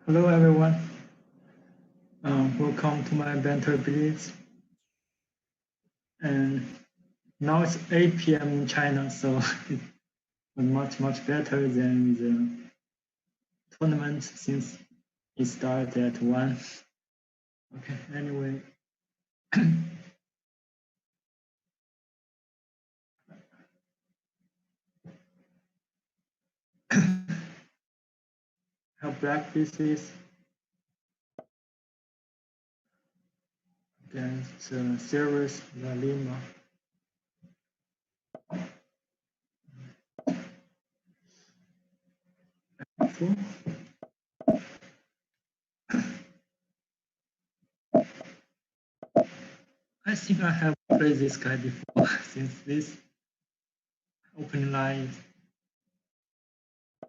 Hello everyone, welcome to my Banter Blitz. And now it's 8 p.m. in China, so it's much better than the tournament since it started at 1. Okay, anyway. How black this is against Sirius La Lima. I think I have played this guy before since this opening line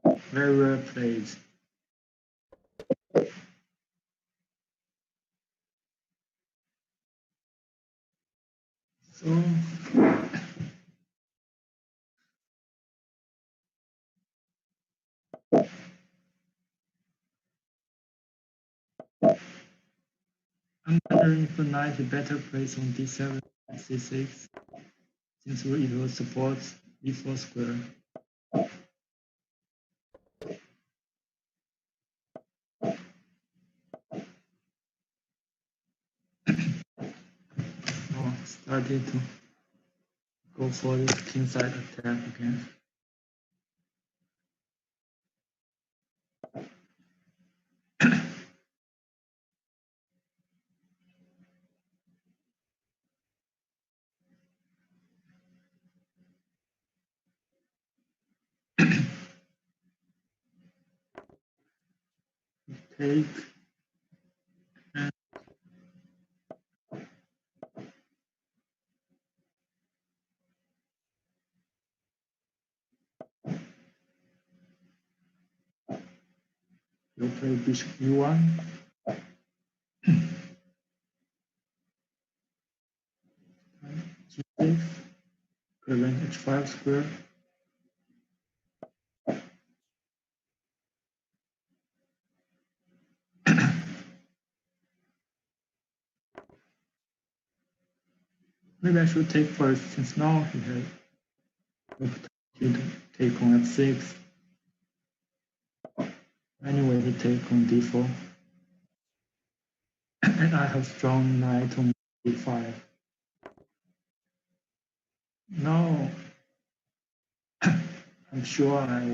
is very well played. So I'm wondering if the knight is better placed on d7 and c6, since it will support d4 square. Oh, started to go for this kingside attack again. Take and you play bishop e1. G6, prevent h5 square. Maybe I should take first, since now he has the opportunity to take on f6. Anyway, he take on d4. And I have strong knight on d5. Now, I'm sure I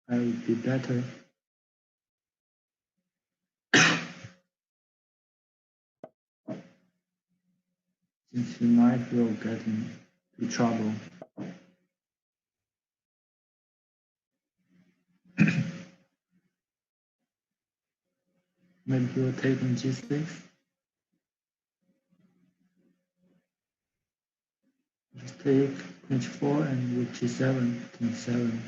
would be better. Since he might will get into trouble. Maybe he will take on g6. Just take h4 and with g7, king 7.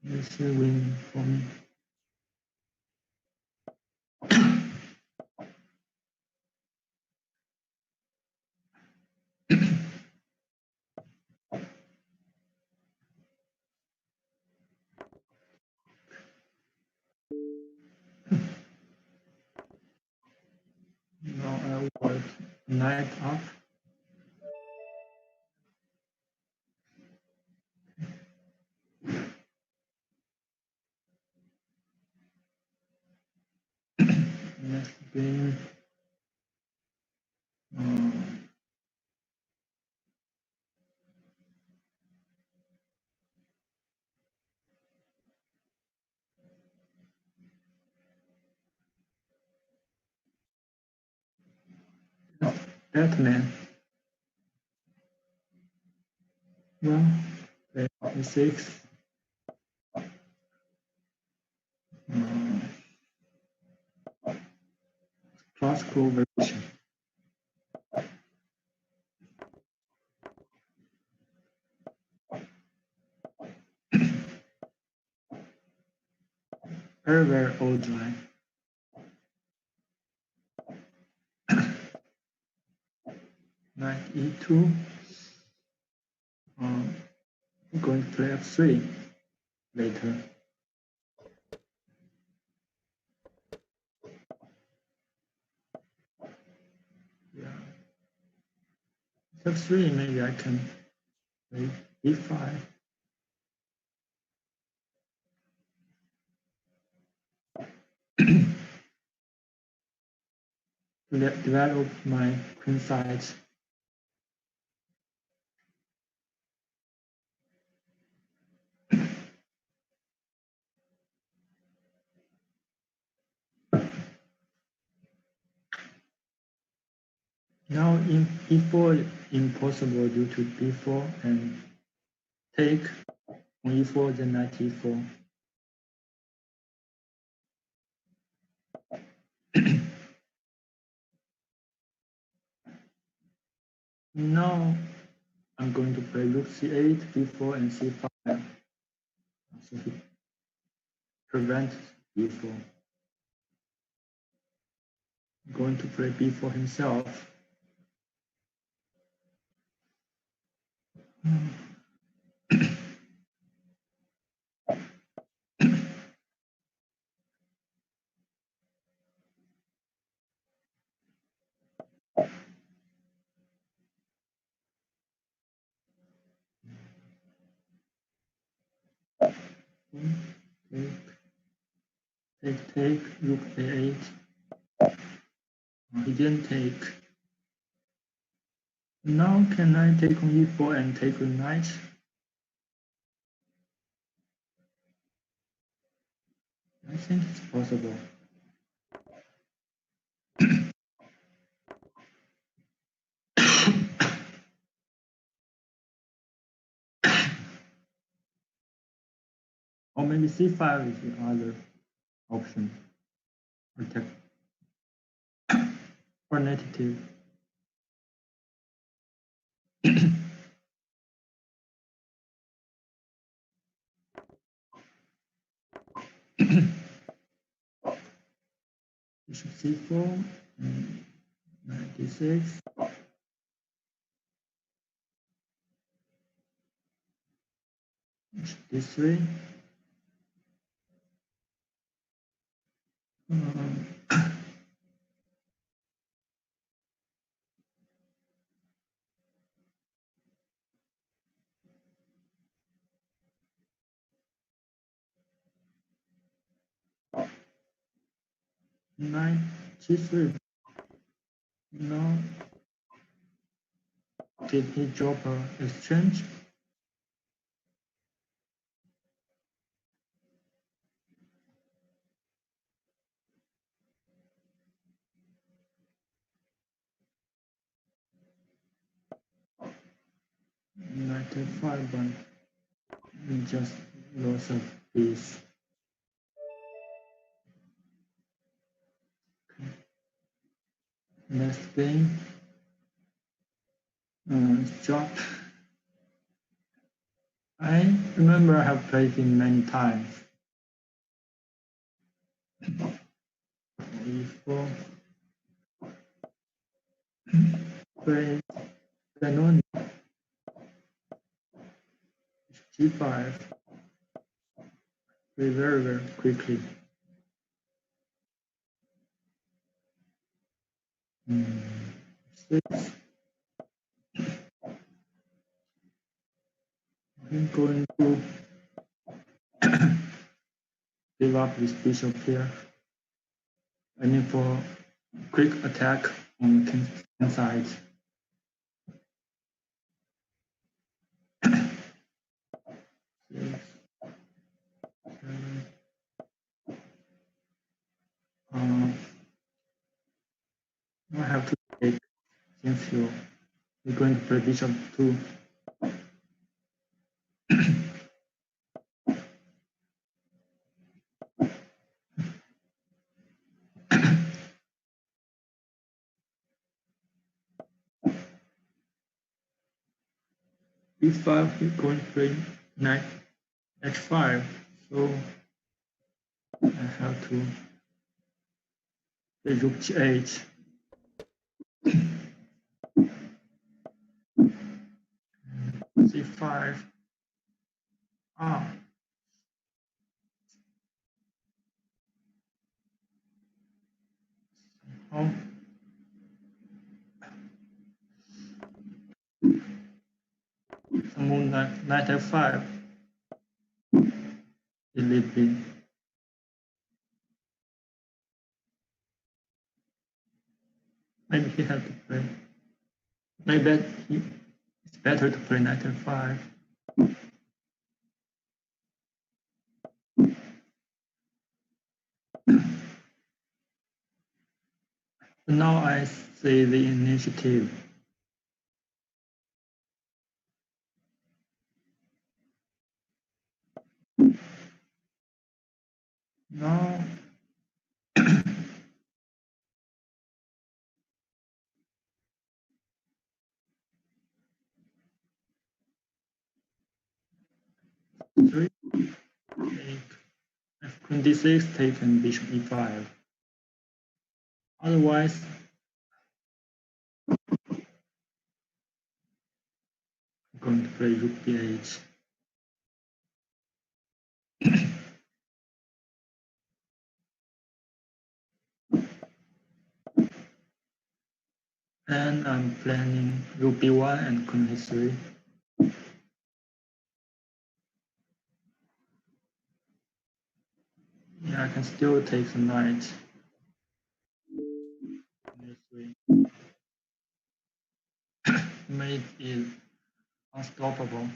This will win for me. Now I work knight up. Next game. Batman. Well, play e6. Classical version. Very old line. Knight e2. I'm going to play f3 later. Yeah. f3, maybe I can play b5. To develop my queen side. Now in e4 impossible due to b4 and take on e4 then knight e4. Now I'm going to play rook c8, b4 and c5. So to prevent b4. I'm going to play b4 himself. Take, rook a8. He didn't take. Now can I take on e4 and take with knight? I think it's possible. Or maybe c5 is the other option. Alternative. Bishop c4, knight d6. Bishop d3. Knight g3. Now, did he drop a exchange? Knight f5, but we just lost a piece. Okay. Next game, drop. I remember I have played him many times. e4. Play Benoni. g5. Play very, very quickly. Six. I'm going to give up this bishop here. I need for quick attack on the king side. Six, seven. I have to take since you're going to play bishop 2. b5, you're going to play knight h5. So I have to play rook g8. c5. Ah, oh, the moon knight f5. Delivery. Maybe he had to play. Maybe it's better to play knight f5. Now I see the initiative. Now three, take f queen d6, take and bishop e5. Otherwise, I'm going to play rook b8. And I'm planning rook b1 and queen e3. Yeah, I can still take the knight. Queen e3. Mate is unstoppable.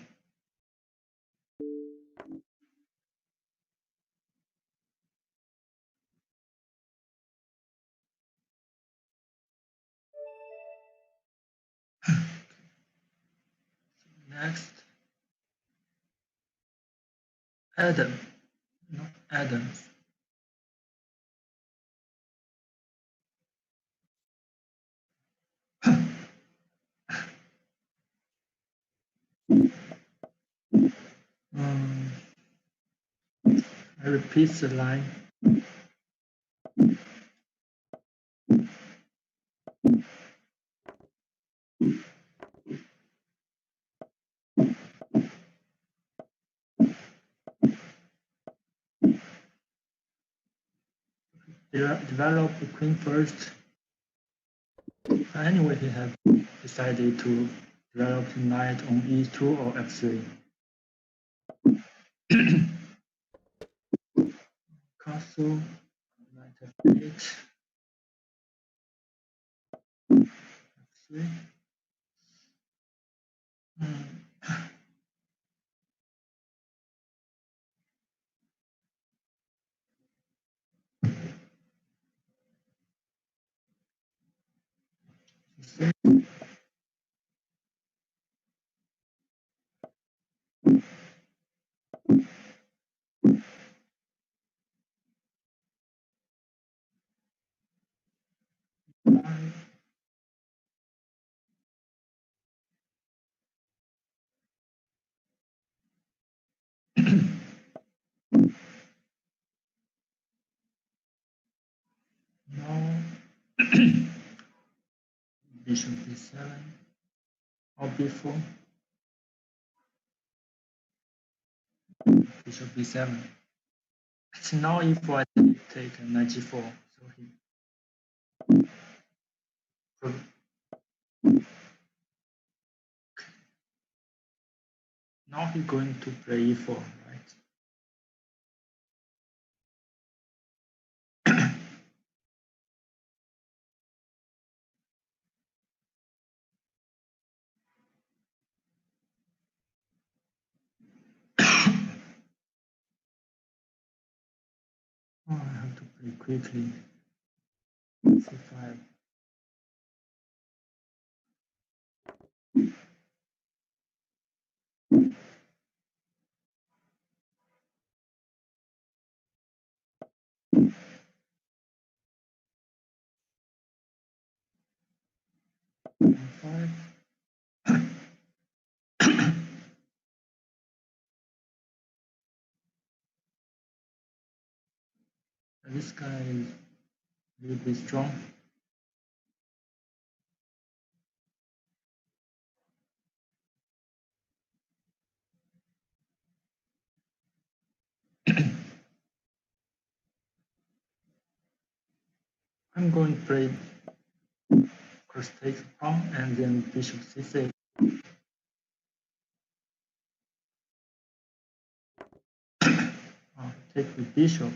Next, Adam, not Adams. Um, I repeat the line. Develop the queen first. Anyway, he had decided to develop the knight on e2 or f3. Castle, knight f8, f3. Now, bishop b7 or b4, bishop b7. It's now e4, I take knight g4. So now he's going to play e4, right? Oh, I have to play quickly. c5. e5. This guy is a little bit strong. I'm going to play cross takes pawn and then bishop c6. Take the bishop.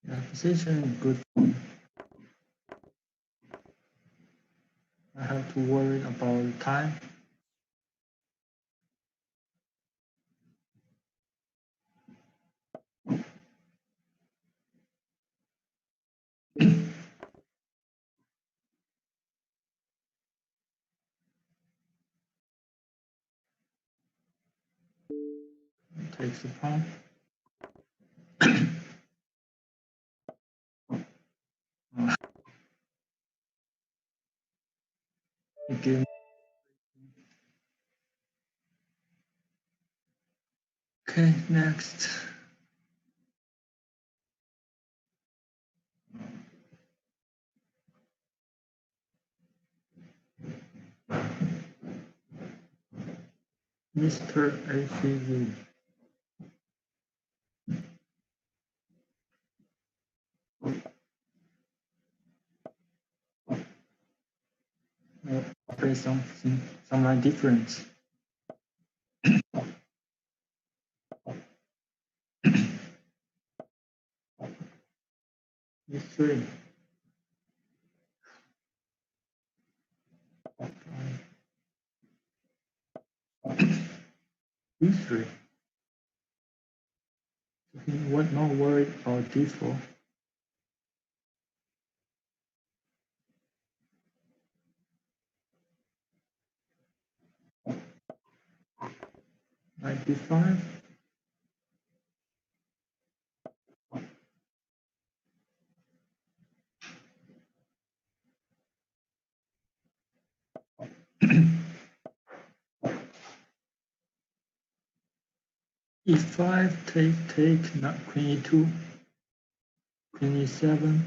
Yeah, position is good for me. I have to worry about time. Takes the pawn. Give. Okay, next. Mr. ACV. Play something different. E3. E3. What not worried about D4. Knight D5. E5, take, not Queen E2, Queen E7.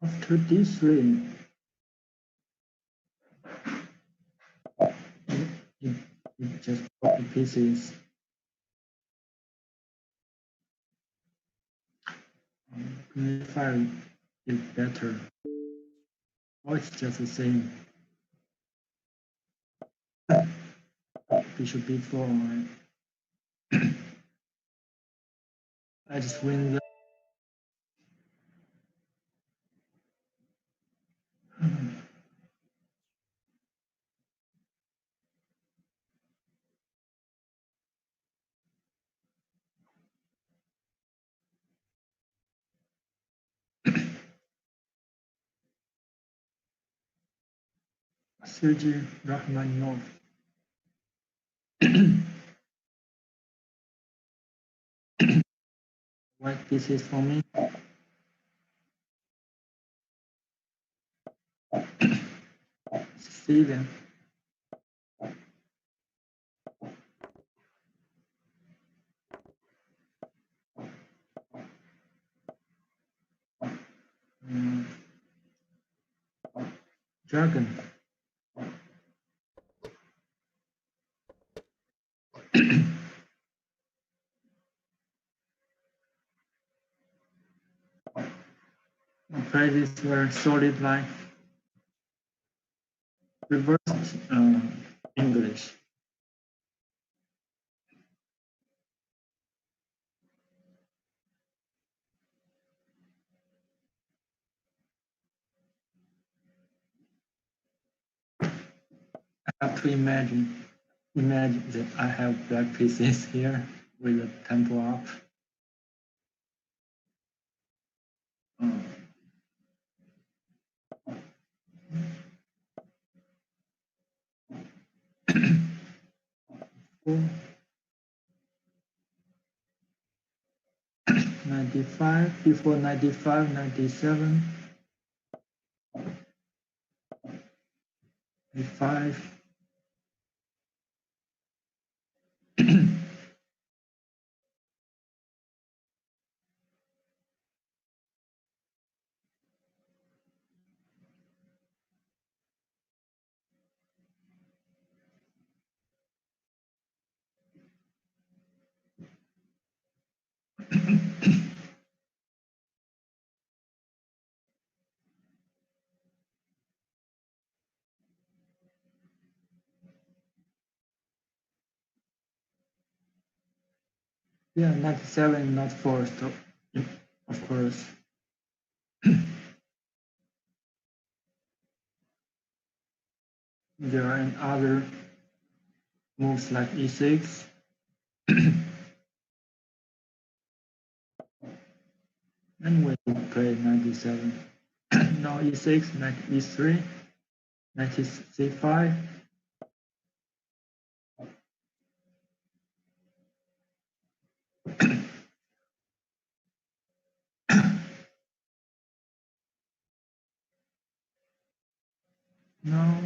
After D3, it just copy pieces. Queen E5 is better. Or it's just the same. Bishop B4. I just win the. Sergey Rachmaninoff. White pieces for me. Steven. Dragon. Play this very solid line. Reversed English. I have to imagine that I have black pieces here with the tempo up. 4, 95, before 95, 97, 85. Yeah, 97, not forced, of course. There are other moves like e6. And we play 97. Now e6, knight e3, knight c5. Now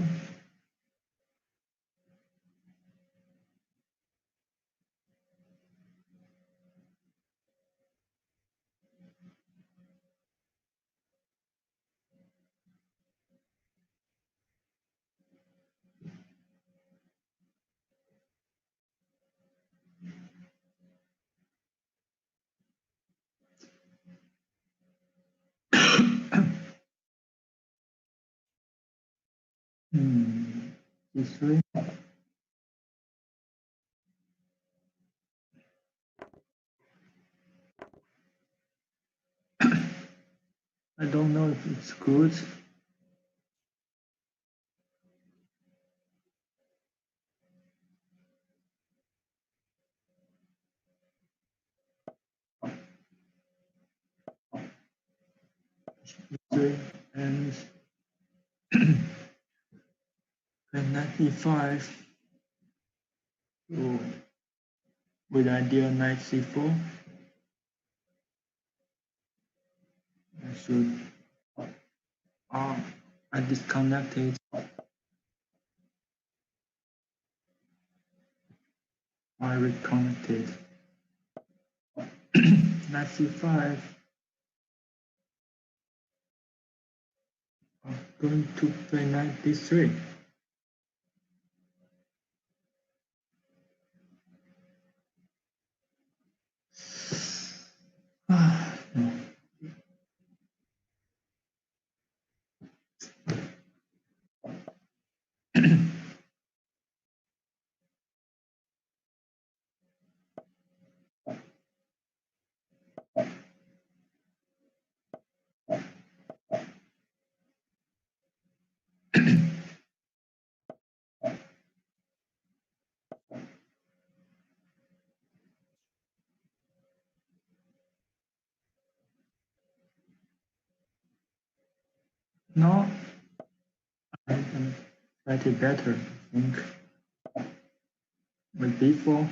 e3. I don't know if it's good. E3 and knight e5. So with idea knight c4, I should I disconnected. I reconnected. Knight c5. I'm going to play knight d3. No. No, I can write it better, I think. With b4.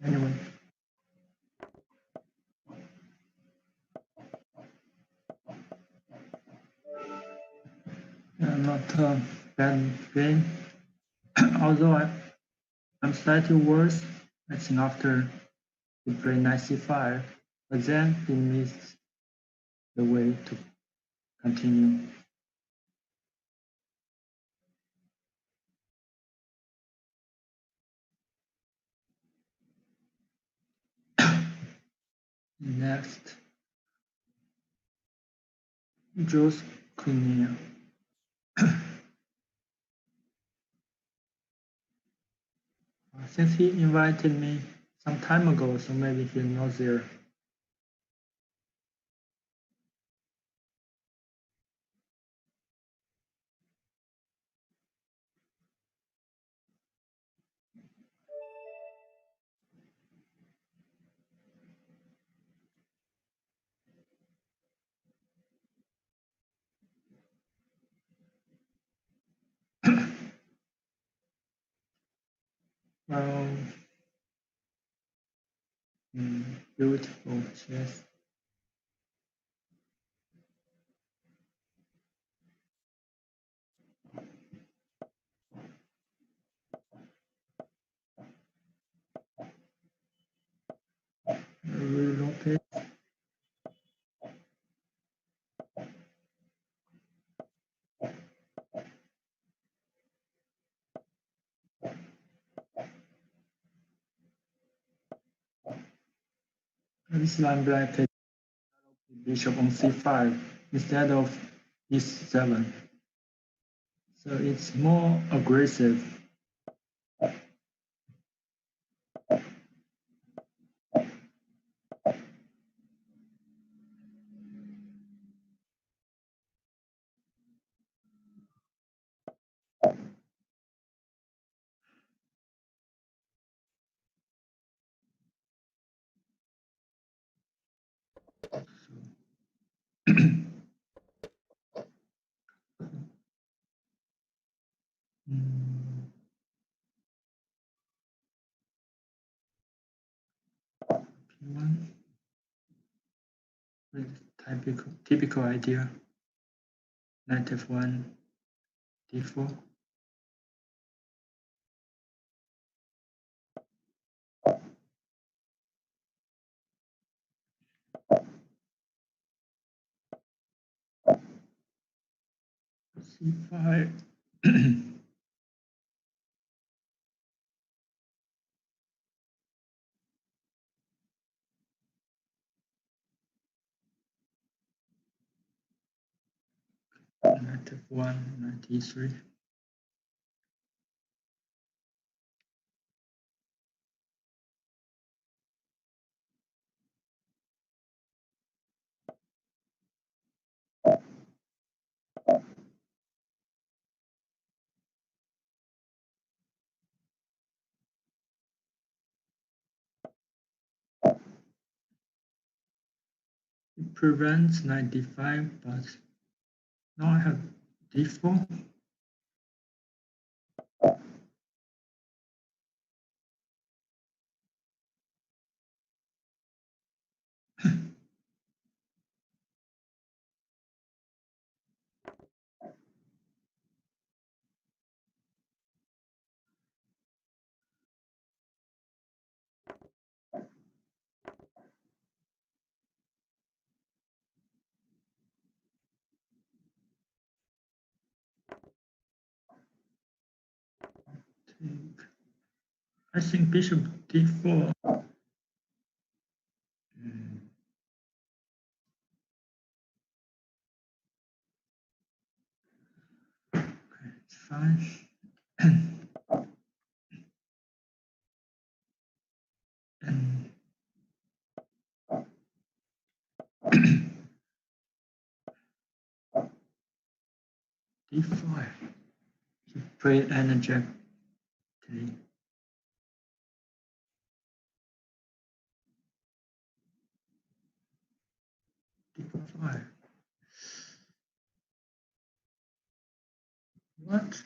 Anyway, not a bad game. Although I'm slightly worse, I think after he played knight c5, but then he missed the way to continue. Next, Jules Cunha. Since he invited me some time ago, so maybe he's not there. Well, beautiful chess. Relocate. This line black takes bishop on c5 instead of e7. So it's more aggressive. P1 with typical idea. Knight f1, d4. c5. Knight f1, knight e3. It prevents knight d5, but now I have d4. I think bishop d4. It's fine. And d5. He played energetically. d5. What?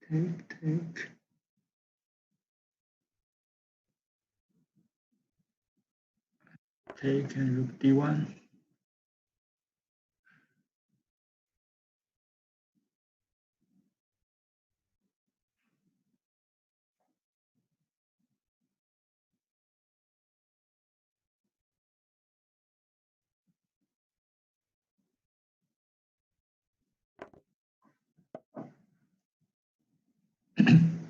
Take. Take and rook d1. Queen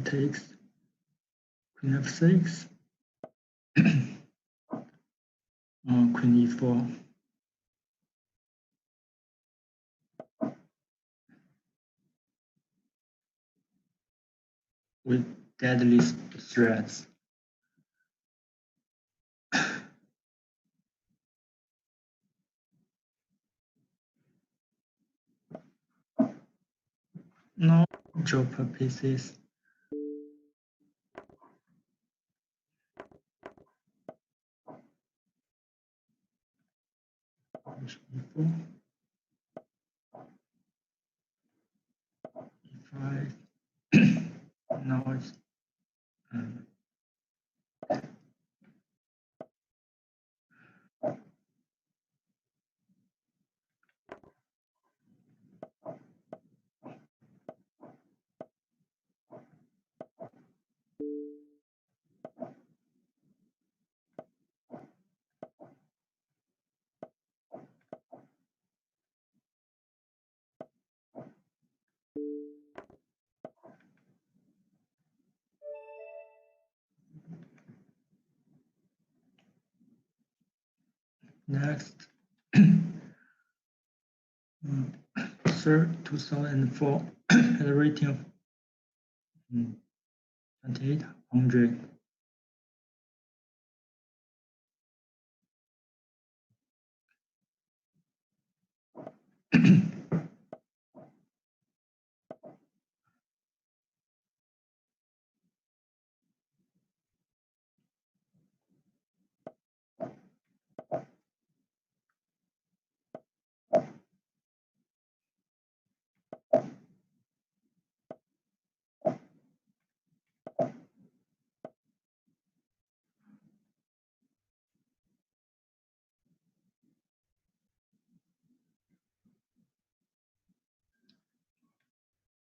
takes, Queen f6, Queen e4. With deadly threats. No, drop pieces. E4, E5. Now it's next. Third, 2004, had a rating of 2800.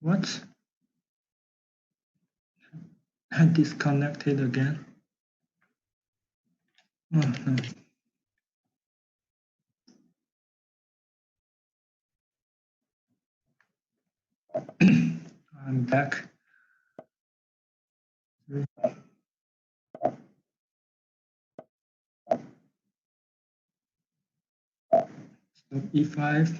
What? I disconnected again. Oh no. I'm back. So E5.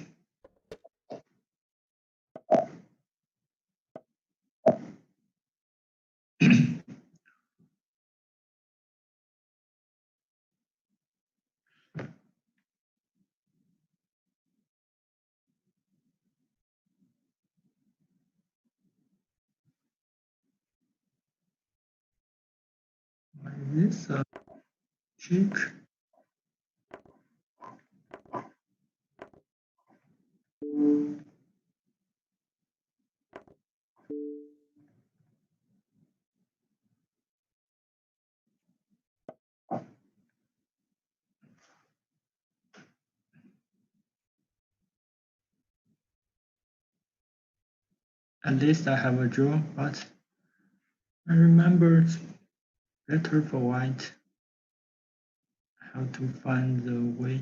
What is this? Check. At least I have a draw, but I remember it's better for white. How to find the way.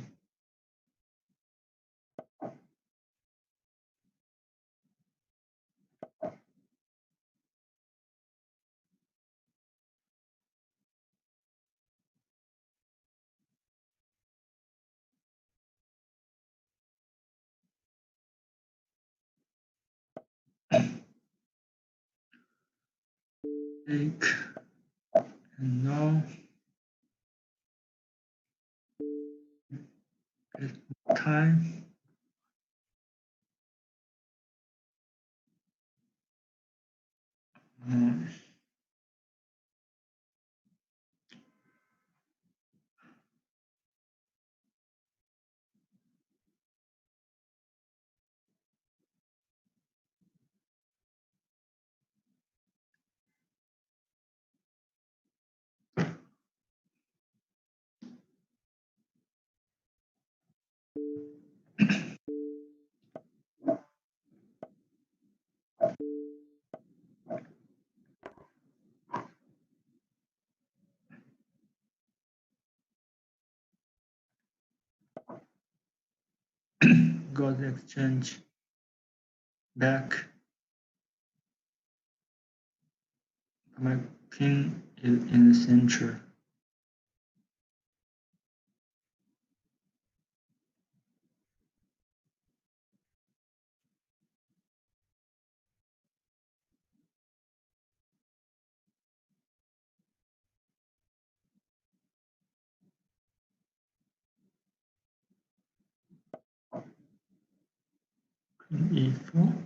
Take and now get time. got the exchange back. My king is in the center. Queen e4.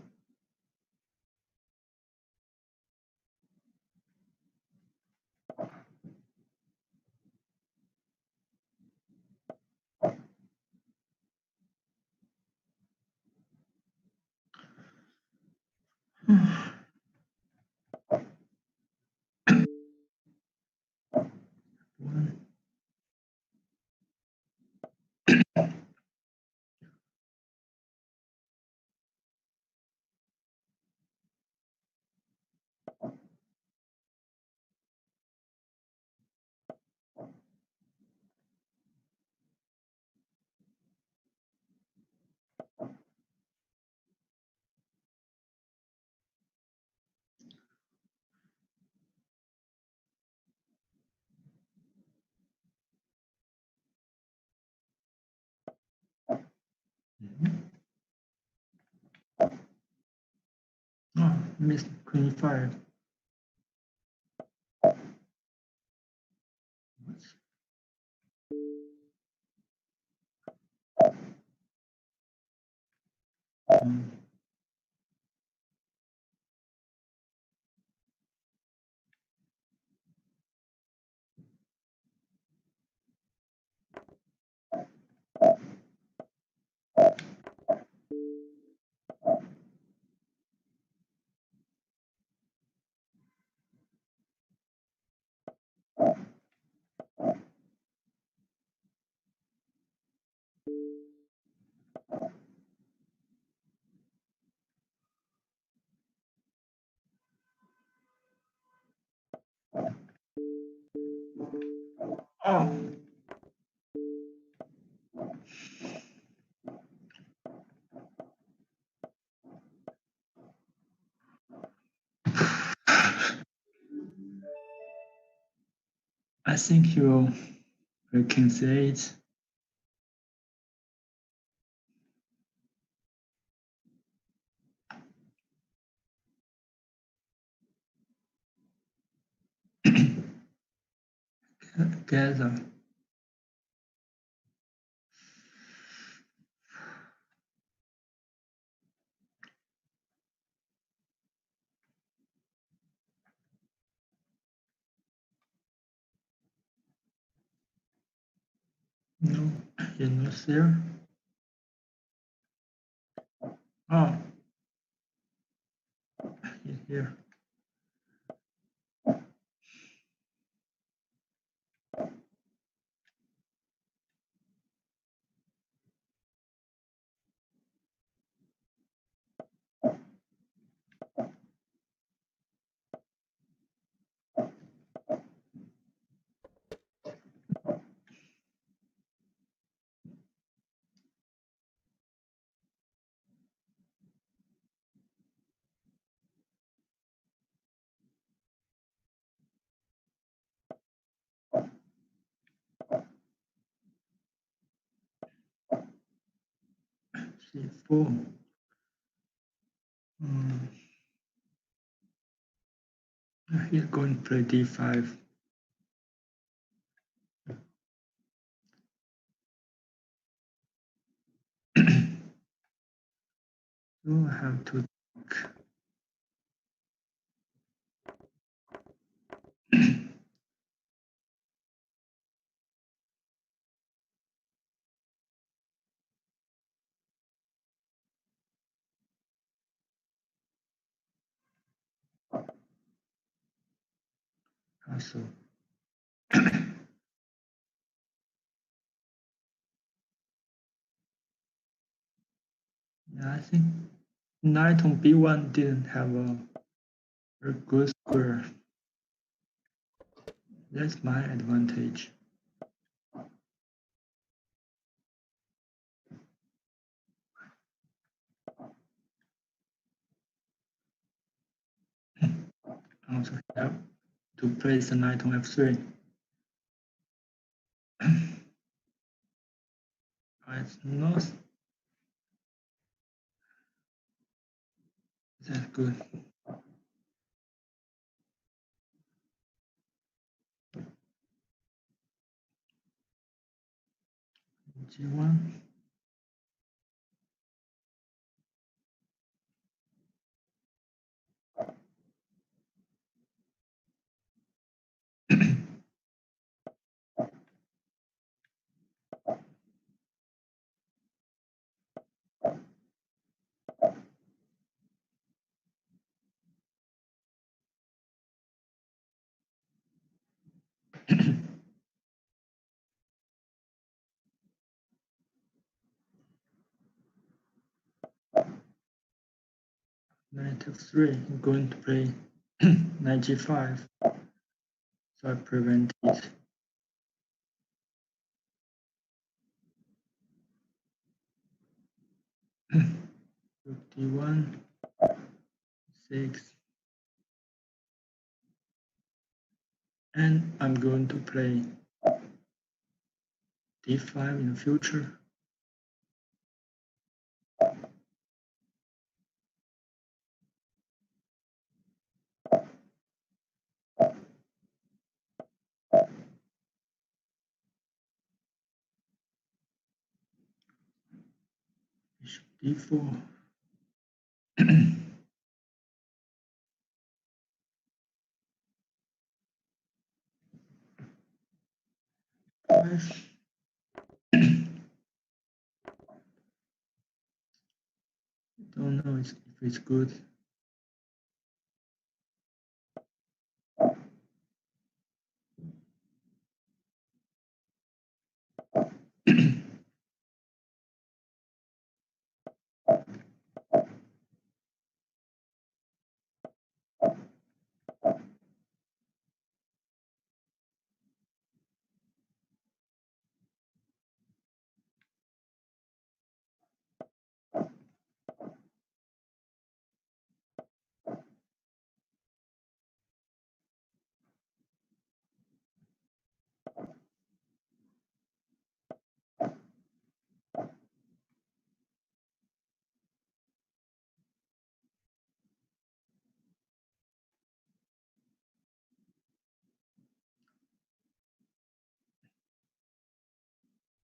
One. Oh, missed queen e5. Um, oh, I think he will play king c8. Gather. No, he's not there. Oh, he's here. C4. Um, he's going to play d5. So I have to also. Yeah, I think knight on b1 didn't have a very good square. That's my advantage. Also have to place the knight on f3. It's not that good. G1. Knight f3. I'm going to play knight g5. So I prevent it. Rook d1, 6. And I'm going to play d5 in the future. Bishop d4. Don't know if it's good.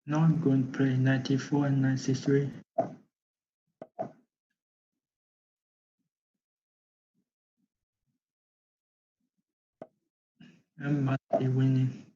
Now I'm going to play knight e4 and knight c3. I must be winning.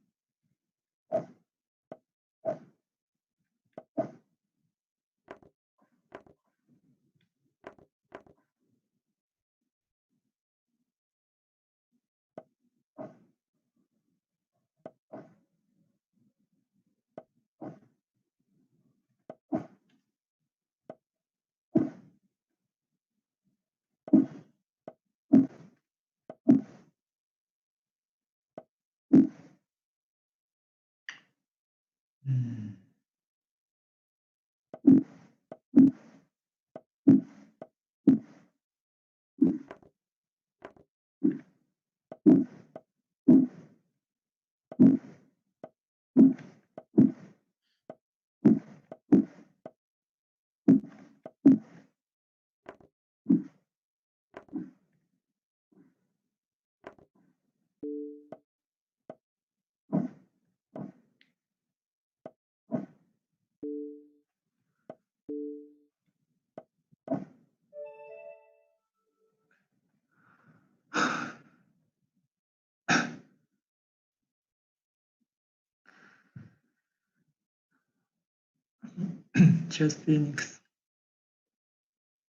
Chess Phoenix.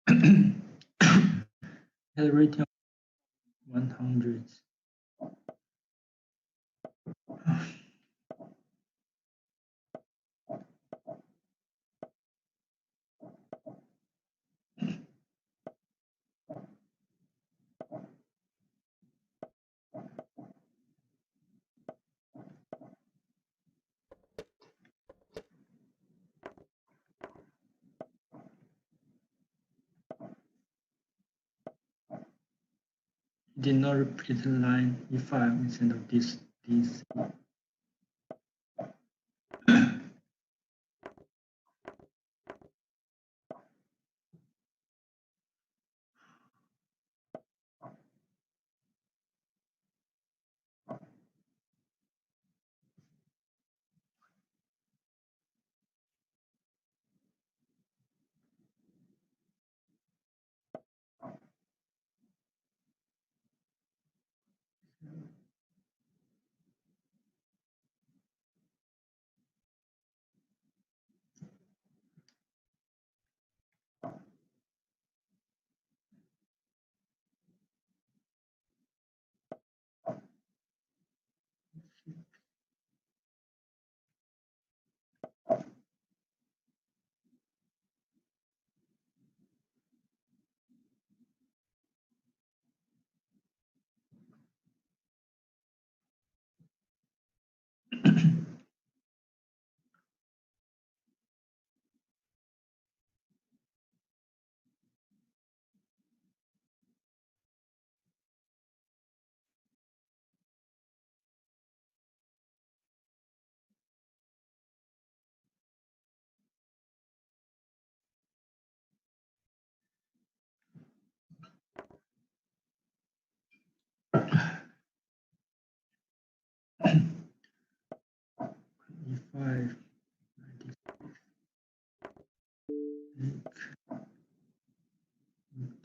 Had a rating of 100. did not repeat line e5 instead of this. e5,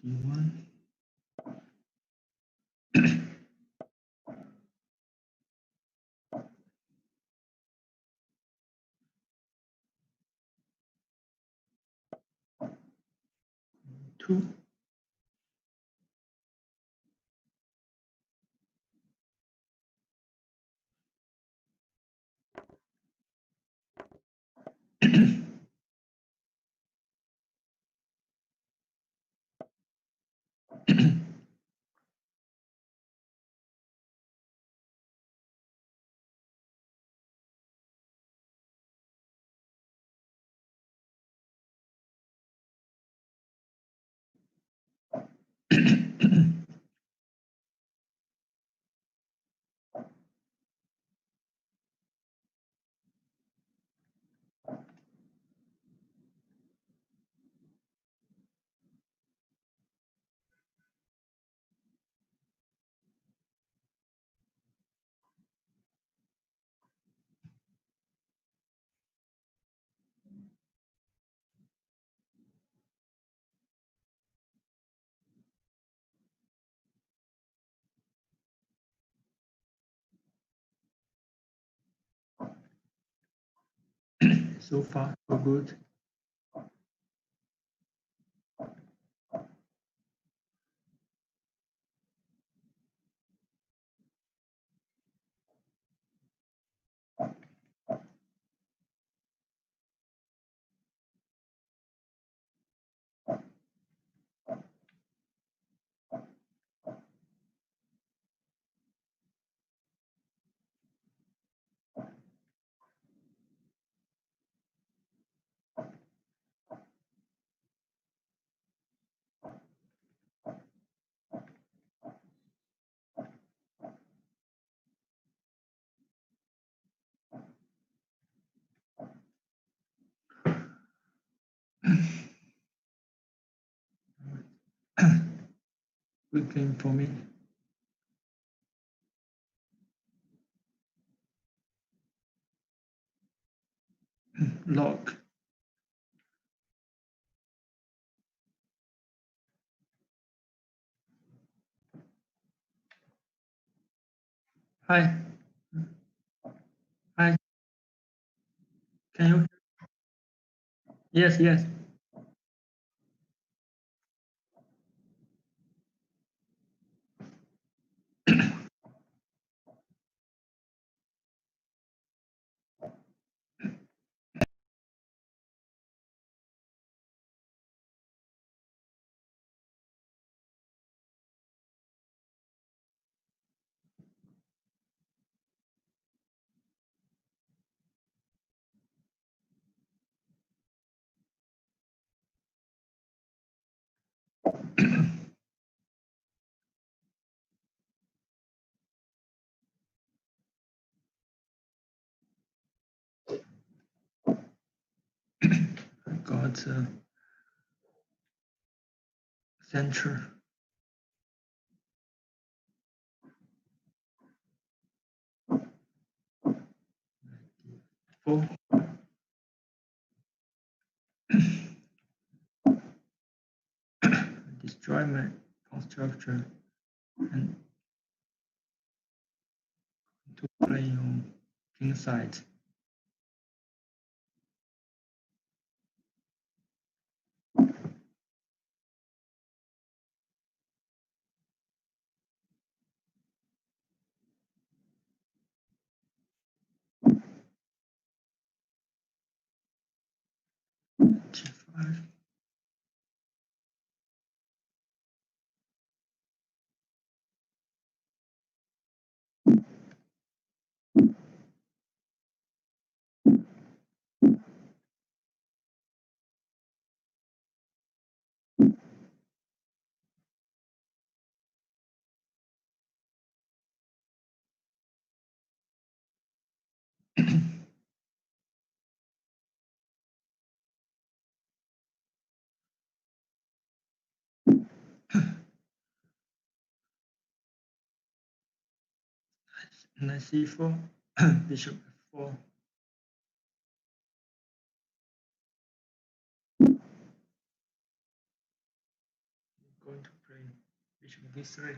51. Two. So far, so good. Good game for me. Lock. Hi. Hi. Can you? Yes, yes. at center. Four. Destroy my pawn structure and to play on king side. G5. Knight c4, bishop f4. Going to play bishop d3.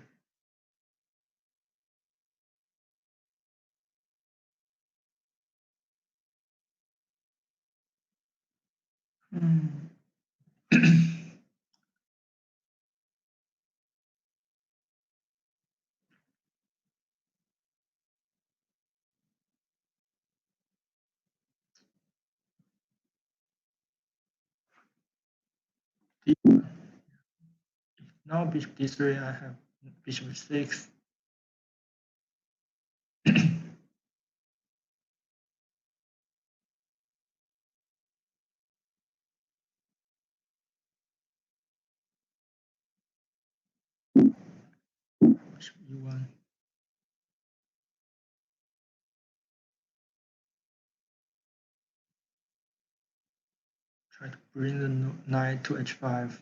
Now bishop d3, I have bishop 6. Bishop e1. Try to bring the knight to h5.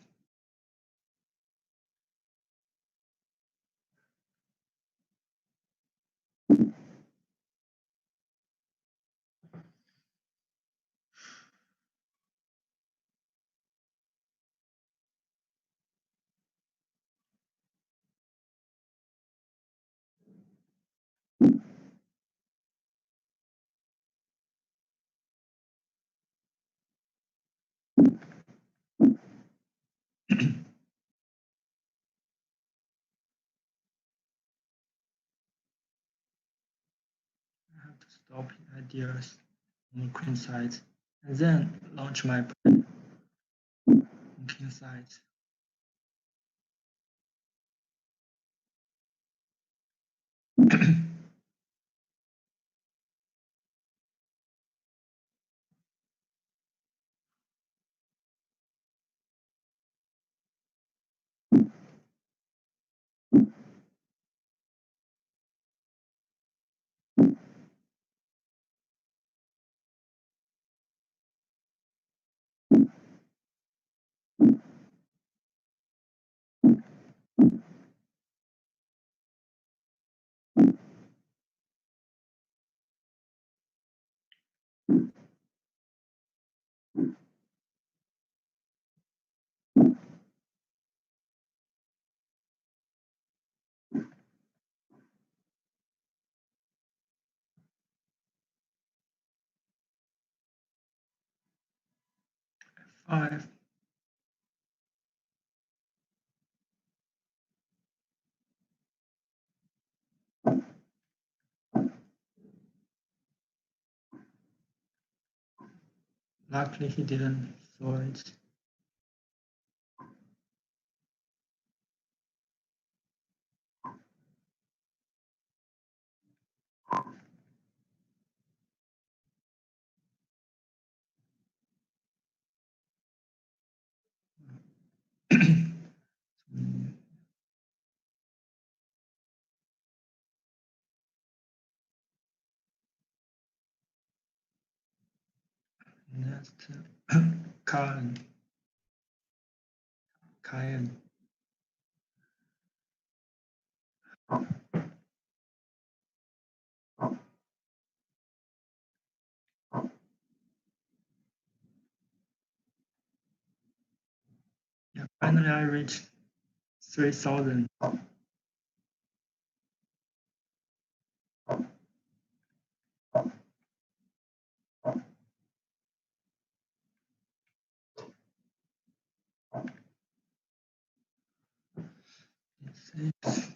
I have to stop ideas on the queen side and then launch my plan on king side. F5. Luckily he didn't saw it. Next, Karen. Cayenne. Yeah, finally I reached 3,000. Six.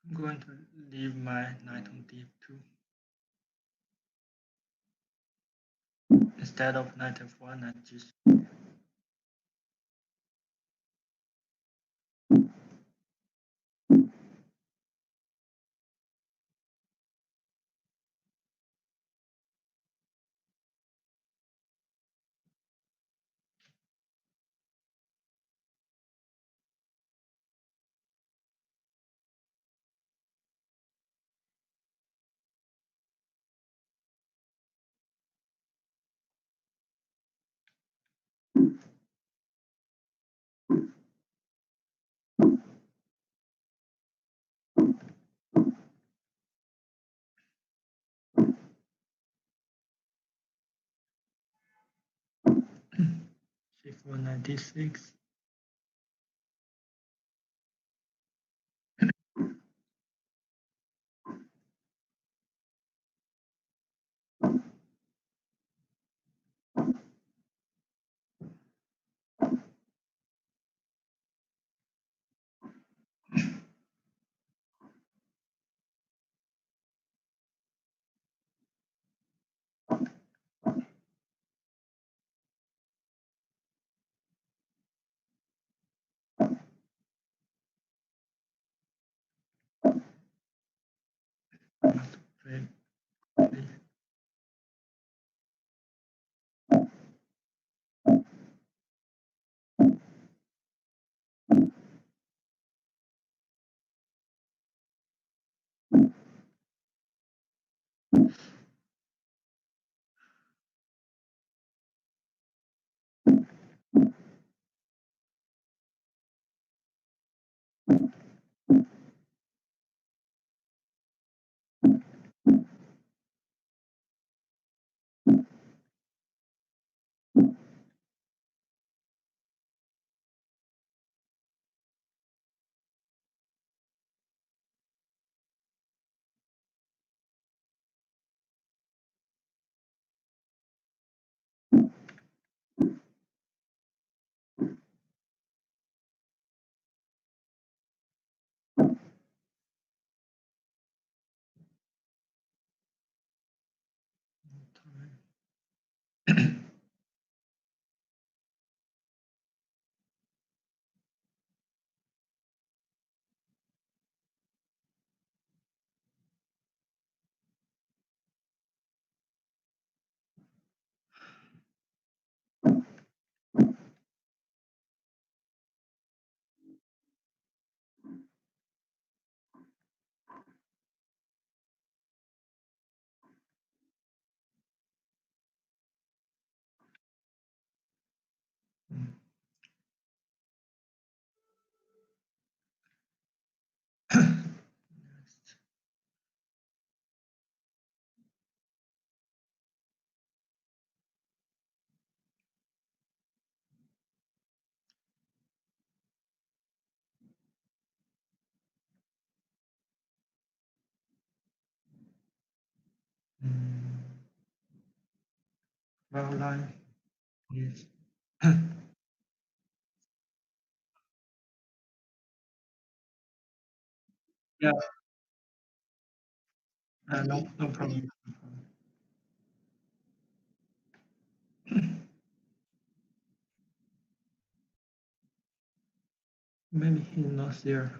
I'm going to leave my knight on d2 instead of knight f1, knight g3. c4, knight d6. Very quickly. Well line. Yes. Yeah, no problem. Maybe he's not there.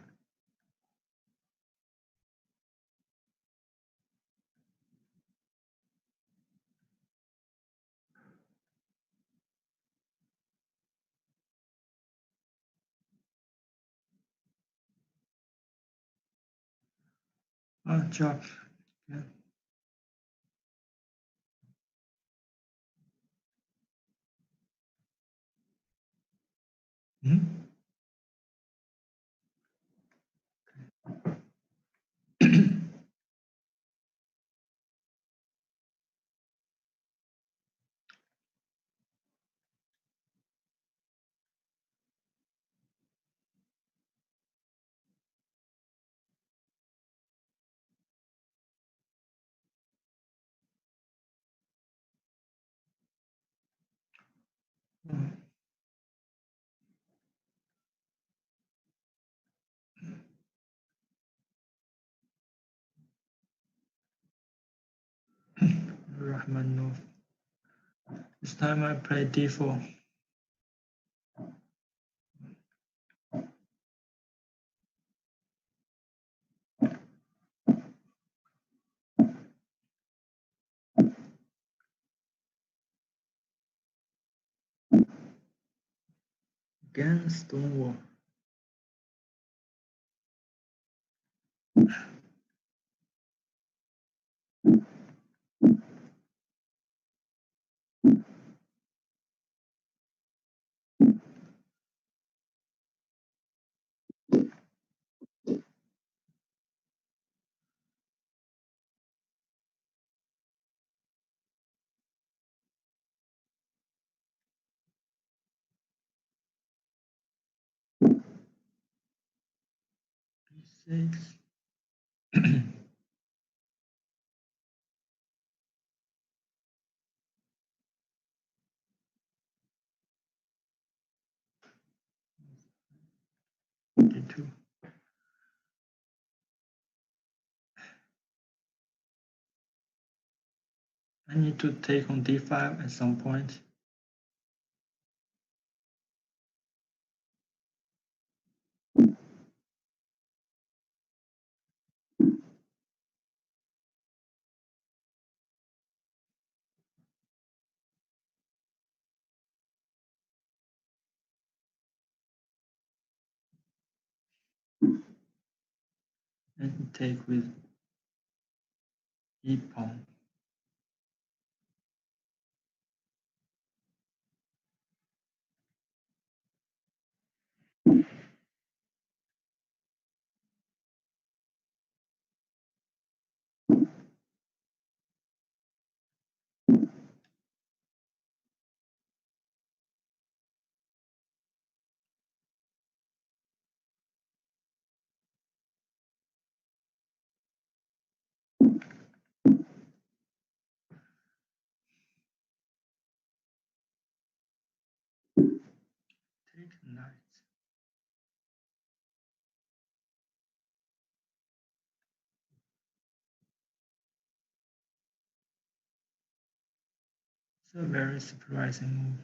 Job. Yeah. Mhm. Mm, Rahmanov. This time I play d4 again. Stonewall. B6. D2. I need to take on d5 at some point. And take with e pawn. Take knight. It's a very surprising move.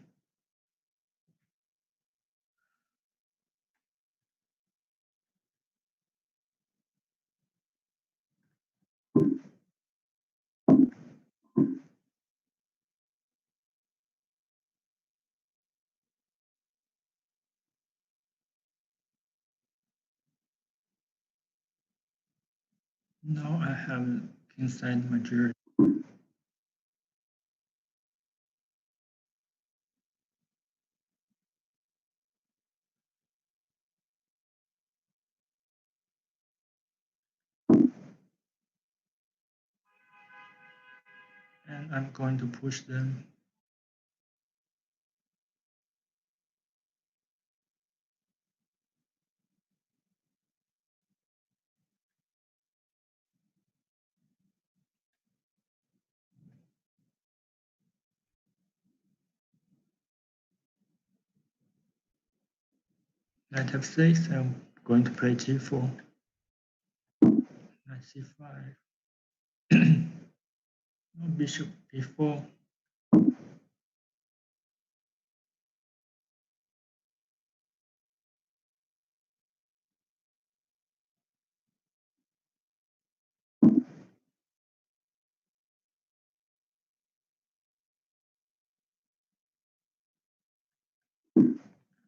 Now I have kingside majority. And I'm going to push them. Knight f6, I'm going to play g4. Knight c5. Bishop b4.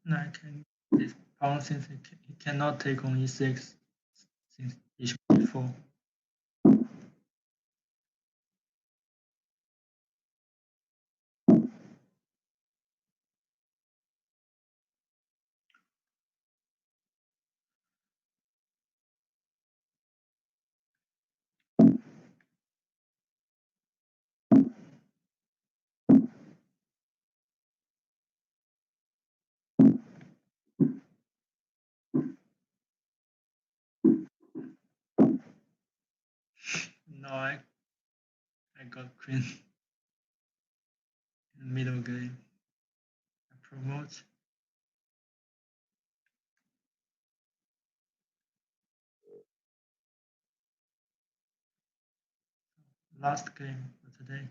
Knight can this pawn since he cannot take on e6 since bishop d4. Now I got queen in middle game. I promote. Last game for today.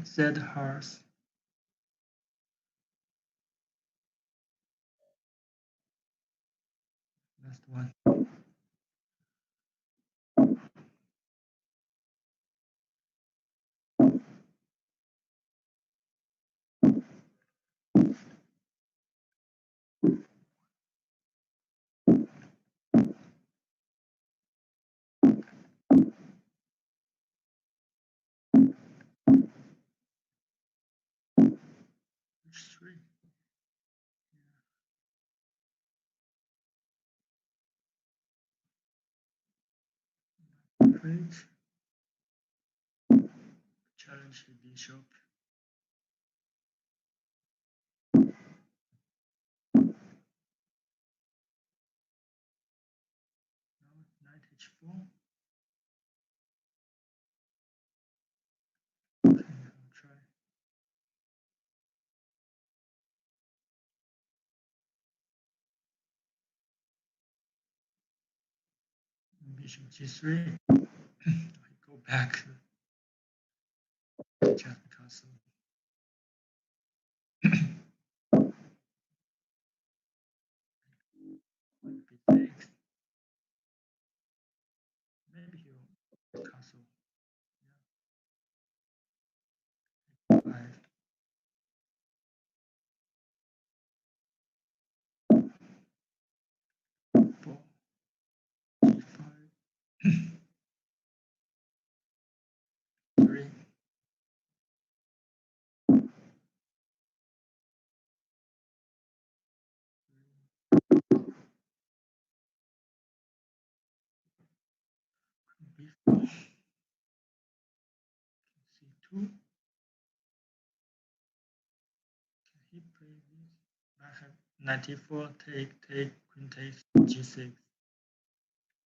Z horse. Last one. H3. Great. Challenge the bishop. Now knight h4. Okay, I'll try. Bishop g3. I go back to check castle. b6. Maybe he'll castle. Yeah. 5. Four. G5. 3. B4. C2. Can he play this? I have 94, take, queen takes g6.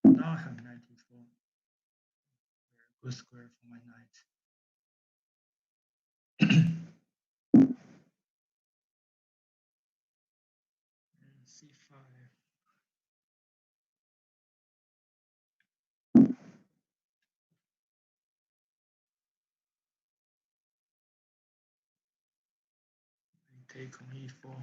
Now I have 94. Very good square for my knight. And c5. And take on e4.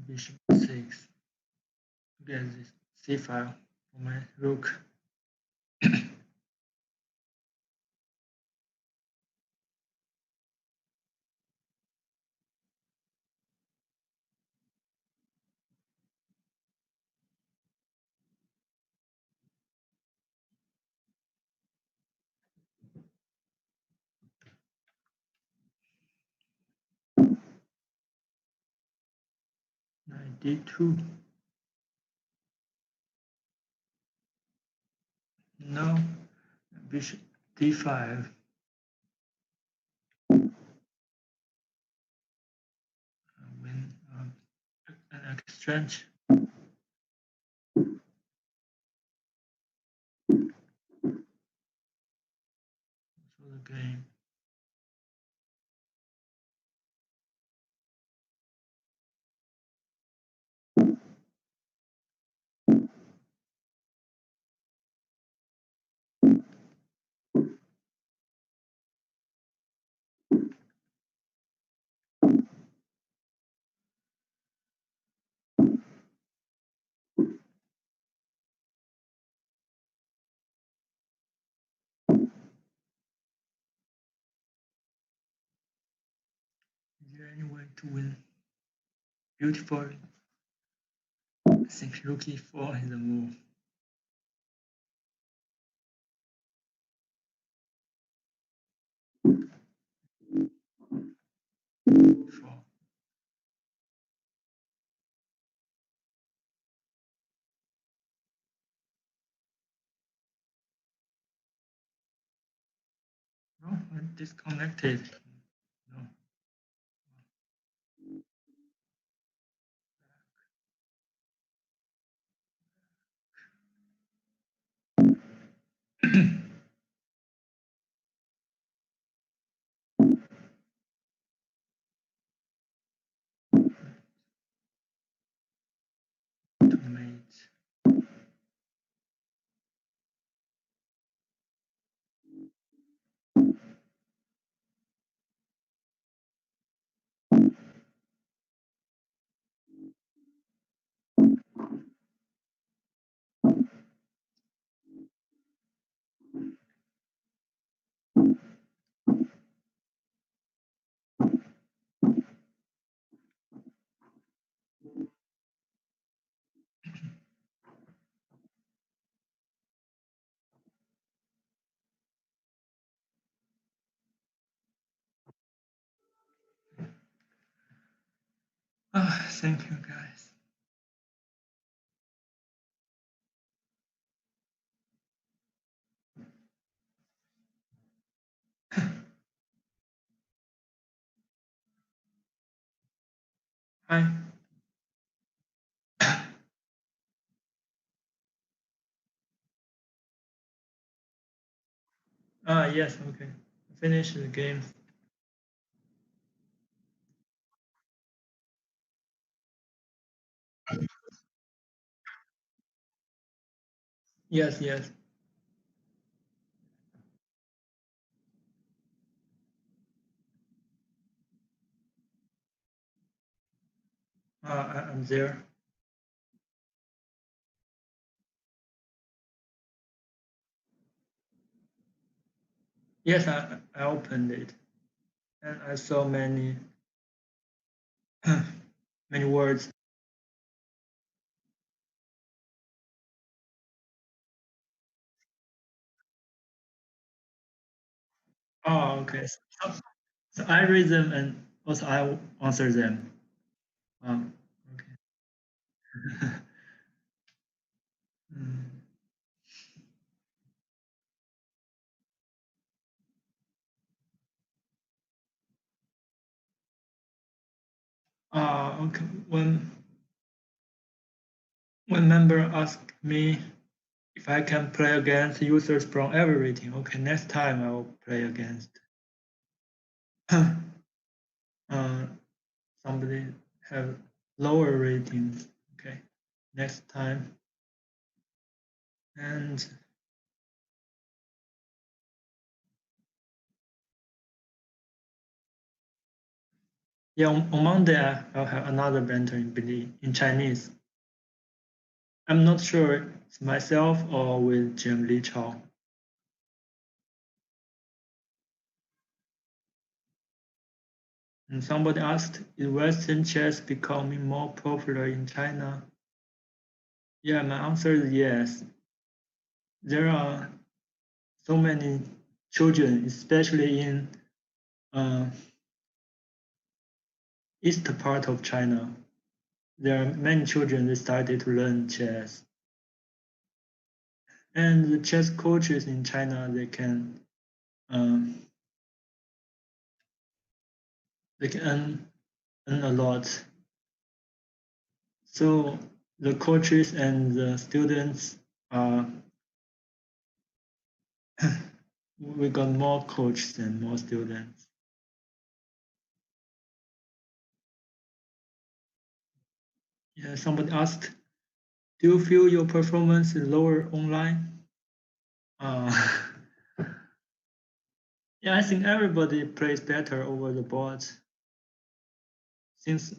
Bishop 6. Get this c file for my rook. 92. No, bishop d5. Win an exchange. So the game. Is there any way to win beautifully? I think rook e4 is the move. 4. No, I disconnected. No. To mate. Thank you, guys. Hi. Yes, okay. Finish the game. Yes, yes. I'm there. Yes, I opened it, and I saw many many words. Oh, okay. So I read them and also I answer them. Okay. Mm. Okay. When member asked me if I can play against users from every rating, okay, next time I will play against uh, somebody have lower ratings. Okay, next time. And yeah, on Monday I'll have another banter in Chinese. I'm not sure it's myself or with Jim Lee Chao. And somebody asked, is Western chess becoming more popular in China? Yeah, my answer is yes. There are so many children, especially in uh, east part of China. There are many children that started to learn chess. And the chess coaches in China, they can um, they can earn a lot. So the coaches and the students are we got more coaches and more students. Yeah, somebody asked, do you feel your performance is lower online? Uh, yeah, I think everybody plays better over the board since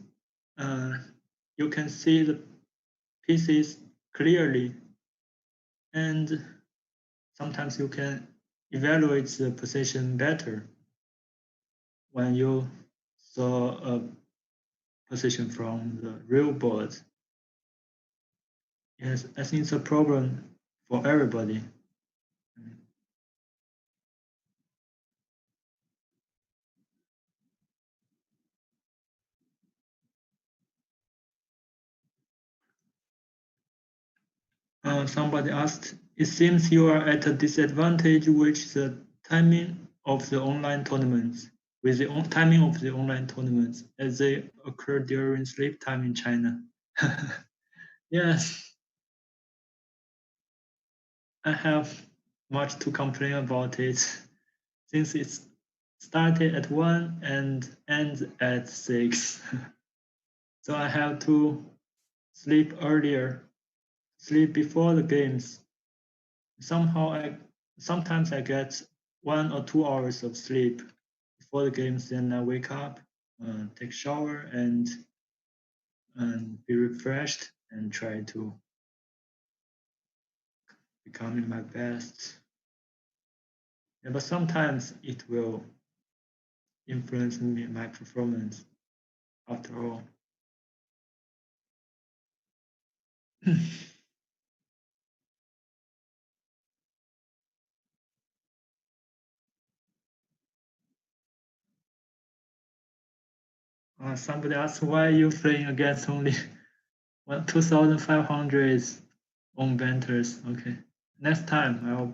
you can see the pieces clearly, and sometimes you can evaluate the position better when you saw a position from the real board. Yes, I think it's a problem for everybody. Somebody asked, it seems you are at a disadvantage with the timing of the online tournaments, with the timing of the online tournaments as they occur during sleep time in China. Yes, I have much to complain about it since it's started at 1 and ends at 6. So I have to sleep earlier, sleep before the games. Sometimes I get 1 or 2 hours of sleep before the games, then I wake up, take shower and be refreshed and try to become in my best. Yeah, but sometimes it will influence me, my performance after all. Somebody asked why you playing against only 2,500 on Banters. Okay, next time I'll.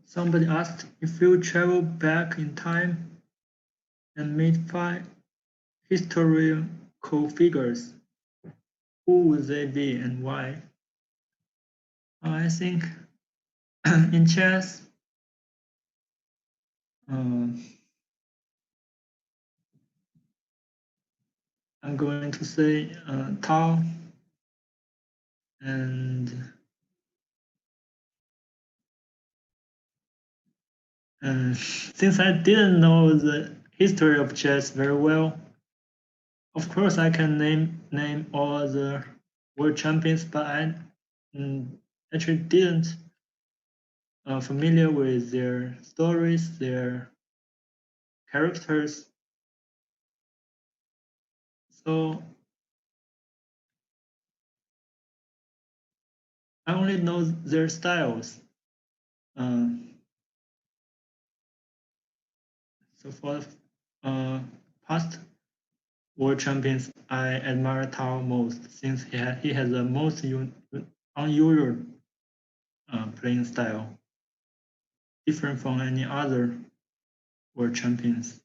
Somebody asked if you travel back in time and meet 5 historical figures, who would they be and why? I think in chess, uh, I'm going to say Tao, and since I didn't know the history of chess very well, of course I can name all the world champions, but I actually didn't familiar with their stories, their characters. So I only know their styles. Uh, so for the past world champions, I admire Tao most since he has the most unusual playing style, different from any other world champions.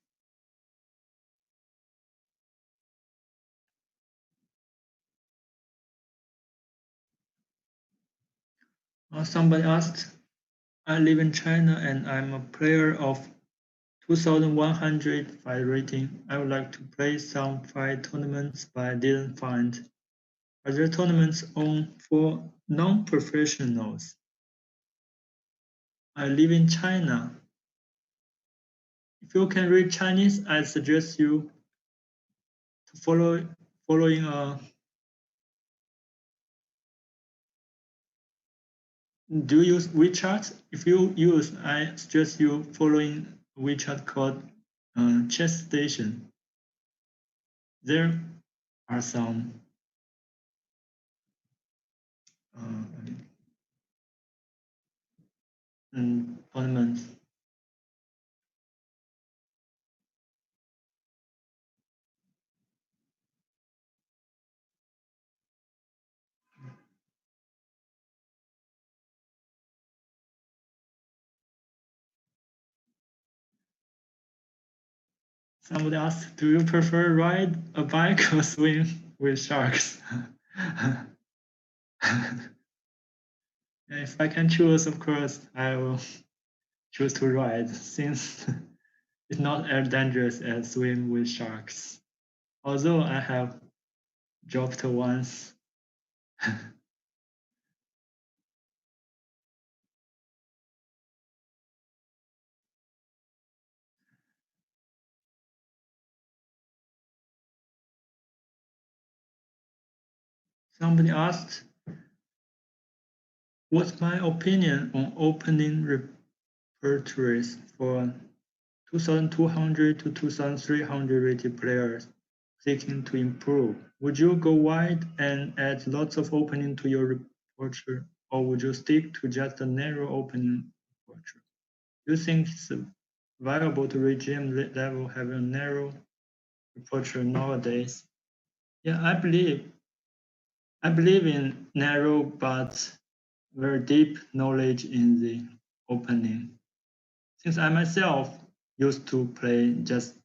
Somebody asked, I live in China and I'm a player of 2,100 fight rating. I would like to play some fight tournaments, but I didn't find. Are there tournaments on for non-professionals? I live in China. If you can read Chinese, I suggest you to following a. Do you use WeChat? If you use, I suggest you following WeChat called Chess Station. There are some uh, tournaments. Somebody asked, do you prefer ride a bike or swim with sharks? If I can choose, of course, I will choose to ride since it's not as dangerous as swim with sharks. Although I have dropped once. Somebody asked, what's my opinion on opening repertories for 2,200 to 2,300 rated players seeking to improve? Would you go wide and add lots of opening to your repertoire, or would you stick to just a narrow opening repertoire? Do you think it's viable to regime level having a narrow repertoire nowadays? Yeah, I believe in narrow but very deep knowledge in the opening. Since I myself used to play just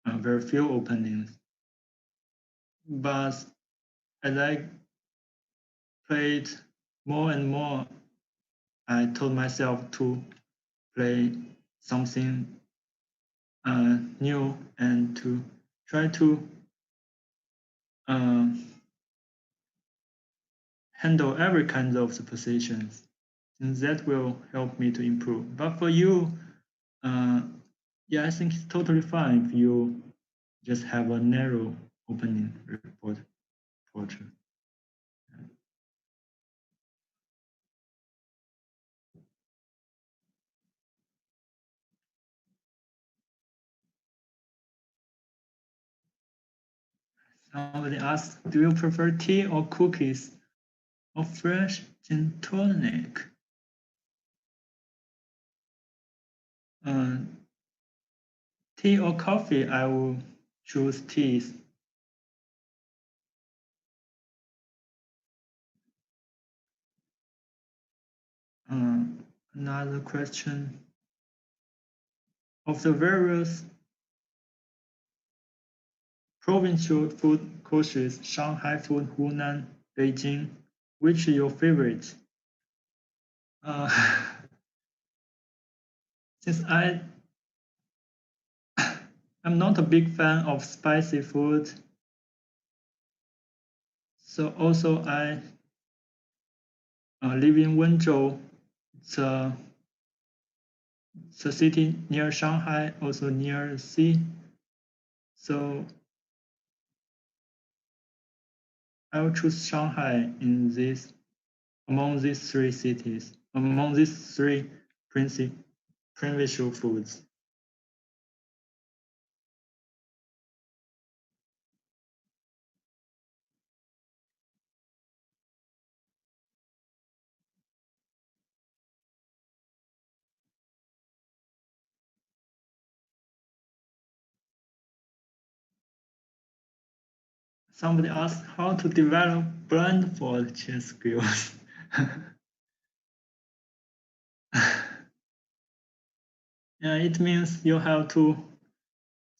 very few openings, but as I played more and more, I told myself to play something new and to try to handle every kind of the positions, and that will help me to improve. But for you, yeah, I think it's totally fine if you just have a narrow opening portrait. Somebody asked, do you prefer tea or cookies or fresh gin tonic? Tea or coffee, I will choose tea. Another question. Of the various provincial food courses, Shanghai food, Hunan, Beijing, which is your favorite? Since I'm not a big fan of spicy food, so also I live in Wenzhou. It's a city near Shanghai, also near the sea. So I will choose Shanghai among these three cities, among these three provincial foods. Somebody asked how to develop blindfold chess skills. Yeah, it means you have to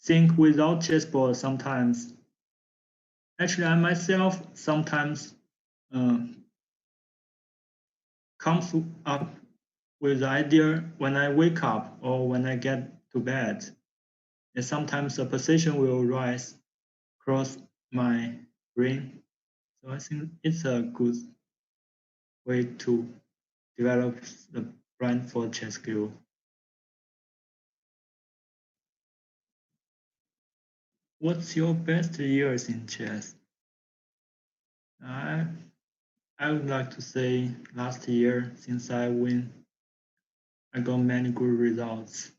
think without chessboard sometimes. Actually, I myself sometimes comes up with the idea when I wake up or when I get to bed. And sometimes a position will rise across my brain. So I think it's a good way to develop the blindfold chess skill. What's your best years in chess? I would like to say last year, since I got many good results.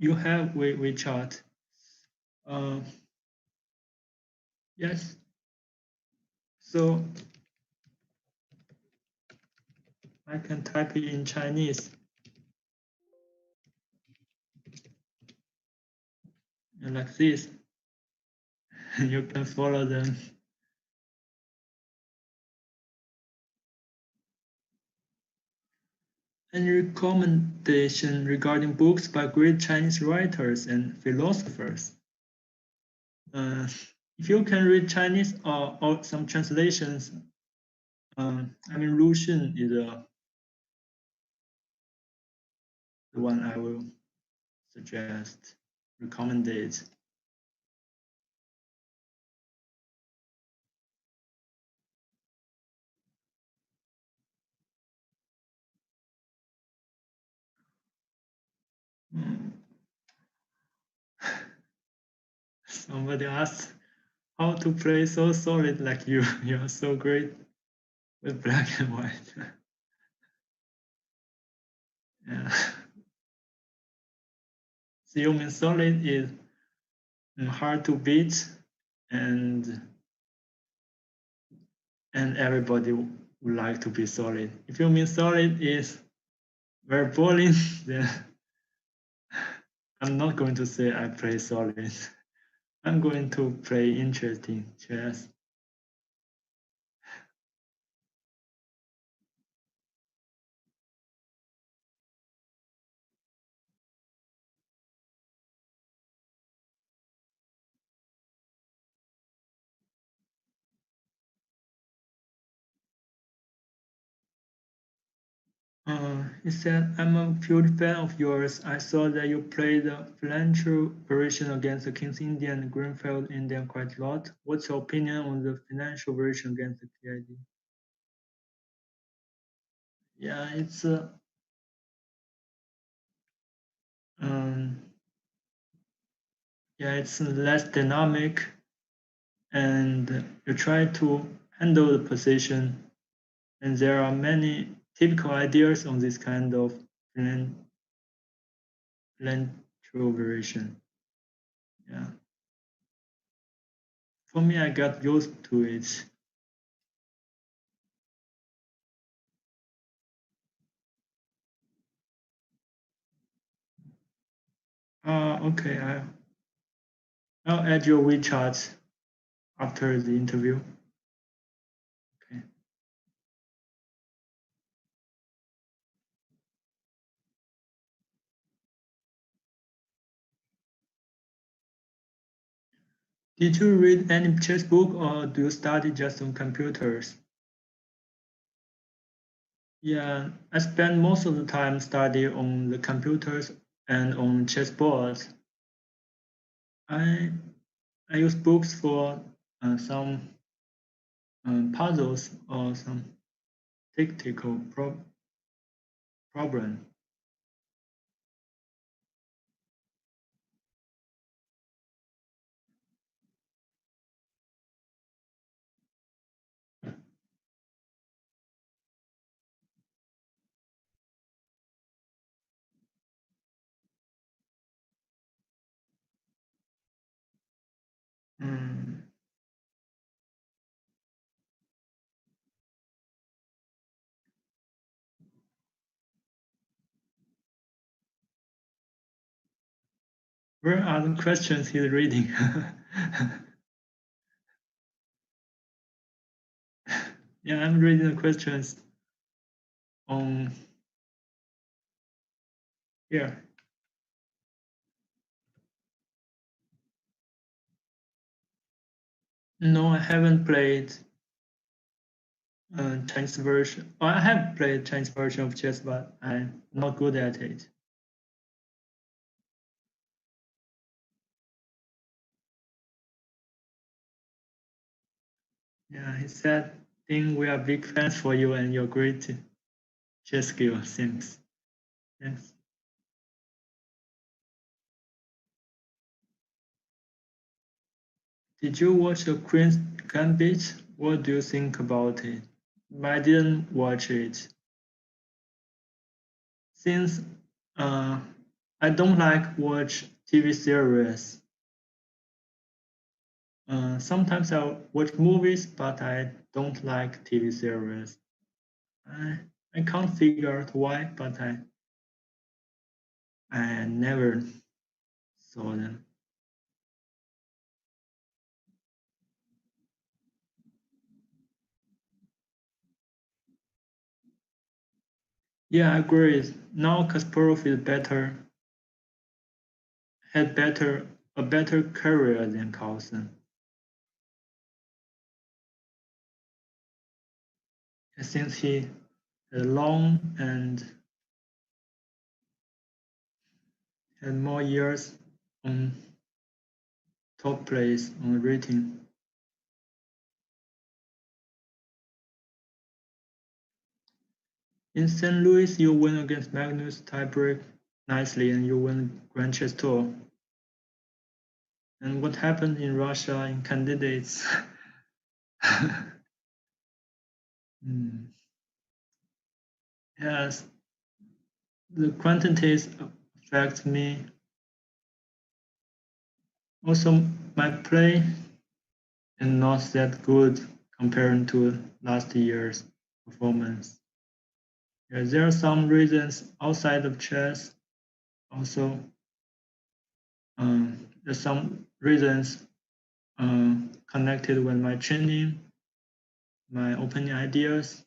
You have WeChat. Yes. So I can type it in Chinese. And like this. You can follow them. Any recommendation regarding books by great Chinese writers and philosophers? Uh, if you can read Chinese or some translations, Lu Xun is the one I will suggest, recommend it. Hmm. Somebody asked how to play so solid like you. You're so great with black and white. Yeah. So you mean solid is hard to beat, and everybody would like to be solid. If you mean solid is very boring, then I'm not going to say I play solid. I'm going to play interesting chess. He said, I'm a huge fan of yours. I saw that you played the financial version against the King's Indian and Greenfield Indian quite a lot. What's your opinion on the financial version against the KID? Yeah, um, it's less dynamic, and you try to handle the position. And there are many typical ideas on this kind of financial version. Yeah, for me, I got used to it. Okay, I'll add your WeChat after the interview. Okay. Did you read any chess book or do you study just on computers? Yeah, I spend most of the time study on the computers and on chessboards. I I use books for some puzzles or some tactical problem. Mm, where are the questions he's reading? Yeah, I'm reading the questions on here. No, I haven't played Chinese version. Well, I have played Chinese version of chess, but I'm not good at it. Yeah, he said, Ding, we are big fans for you and your great chess skill. Thanks. Thanks. Did you watch the Queen's Gambit? What do you think about it? I didn't watch it since uh, I don't like watch TV series. Sometimes I watch movies, but I don't like TV series. I, I can't figure out why, but I never saw them. Yeah, I agree. Now Kasparov is had a better career than Carlsen. Since he had long and had more years on top place on the rating. In St. Louis, you win against Magnus tiebreak nicely and you win Grand Chess Tour. And what happened in Russia in candidates? Yes, the quantities affect me. Also, my play is not that good compared to last year's performance. Yeah, there are some reasons outside of chess. Also, there's some reasons connected with my training, my opening ideas,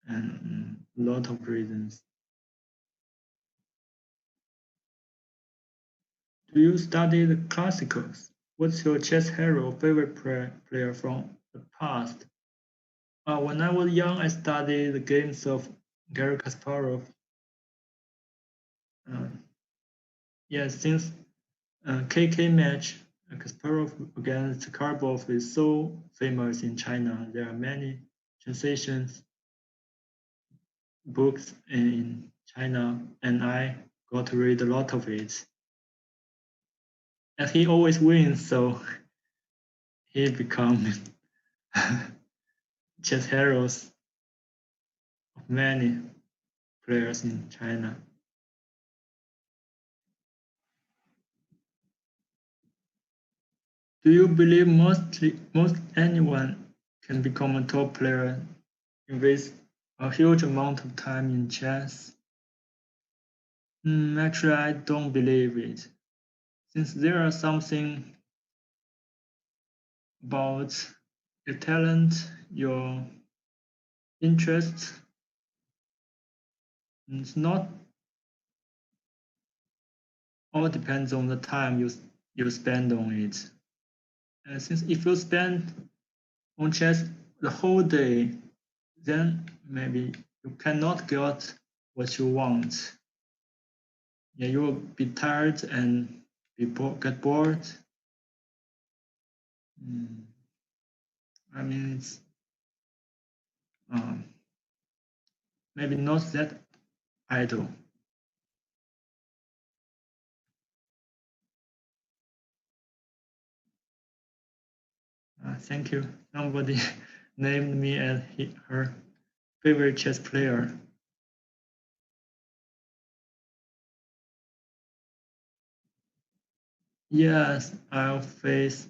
and a lot of reasons. Do you study the classicals? What's your chess hero favorite player from the past? When I was young, I studied the games of Garry Kasparov. Uh, yeah, since KK match, Kasparov against Karbov is so famous in China. There are many translations books in China, and I got to read a lot of it. And he always wins, so he becomes chess heroes of many players in China. Do you believe most anyone can become a top player, invest a huge amount of time in chess? Actually, I don't believe it, since there are something about your talent, your interest. It's not all depends on the time you spend on it. Since if you spend on chess the whole day, then maybe you cannot get what you want. Yeah, you will be tired and get bored. I mean, it's um, maybe not that idle. Thank you. Somebody named me as her favorite chess player. Yes, I'll face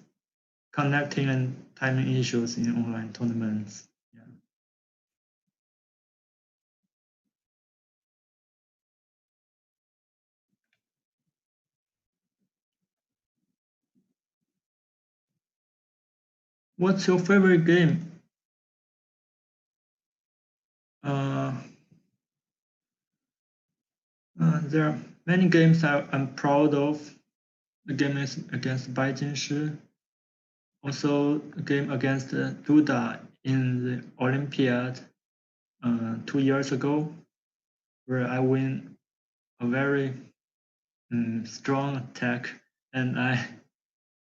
connecting and timing issues in online tournaments. Yeah. What's your favorite game? Uh, there are many games I'm proud of. The game is against Bai Jinshi. Also, a game against Duda in the Olympiad 2 years ago, where I win a very strong attack, and I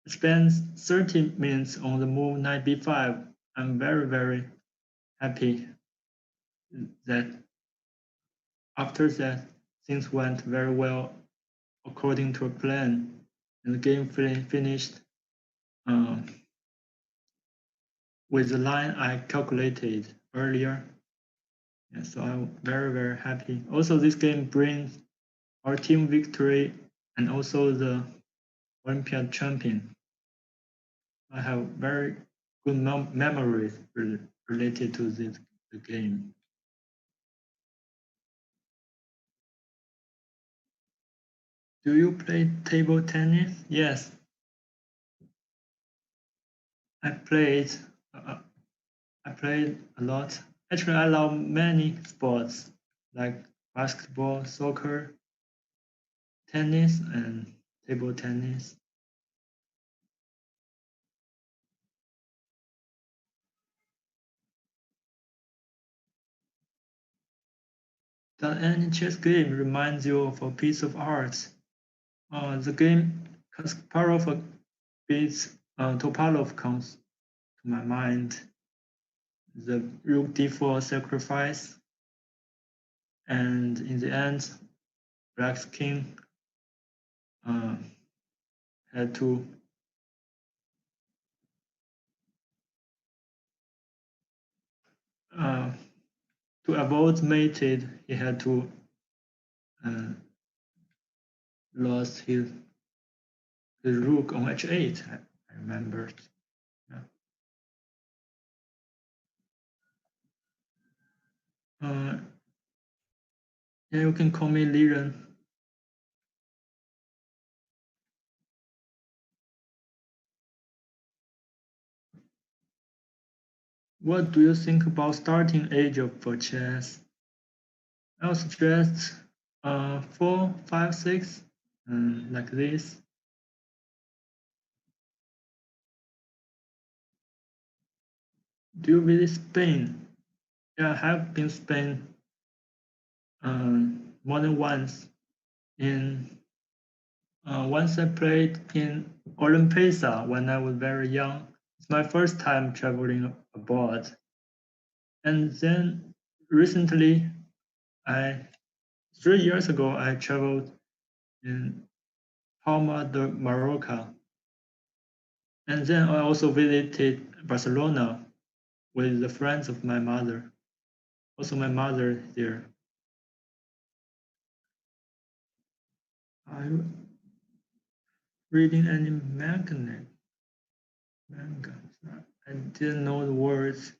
spent 30 minutes on the move knight b5. I'm very happy that after that things went very well according to a plan, and the game finished um, with the line I calculated earlier. Yeah, so I'm very happy. Also, this game brings our team victory and also the Olympiad champion. I have very good memories related to this the game. Do you play table tennis? Yes, I played. Uh, I played a lot. Actually, I love many sports like basketball, soccer, tennis, and table tennis. Does any chess game reminds you of a piece of art? The game Kasparov beats Topalov comes to my mind. The rook d4 sacrifice, and in the end, Black's king had to avoid mated. He had to lost his rook on h8. I remembered. Yeah, you can call me Liren. What do you think about starting age for chess? I would suggest 4, 5, 6, like this. Do you visit Spain? Yeah, I have been Spain more than once. Once I played in Olympesa when I was very young. It's my first time traveling abroad. And then recently, 3 years ago, I traveled in Palma de Mallorca. And then I also visited Barcelona with the friends of my mother. Also, my mother there. Are you reading any manga? I didn't know the words.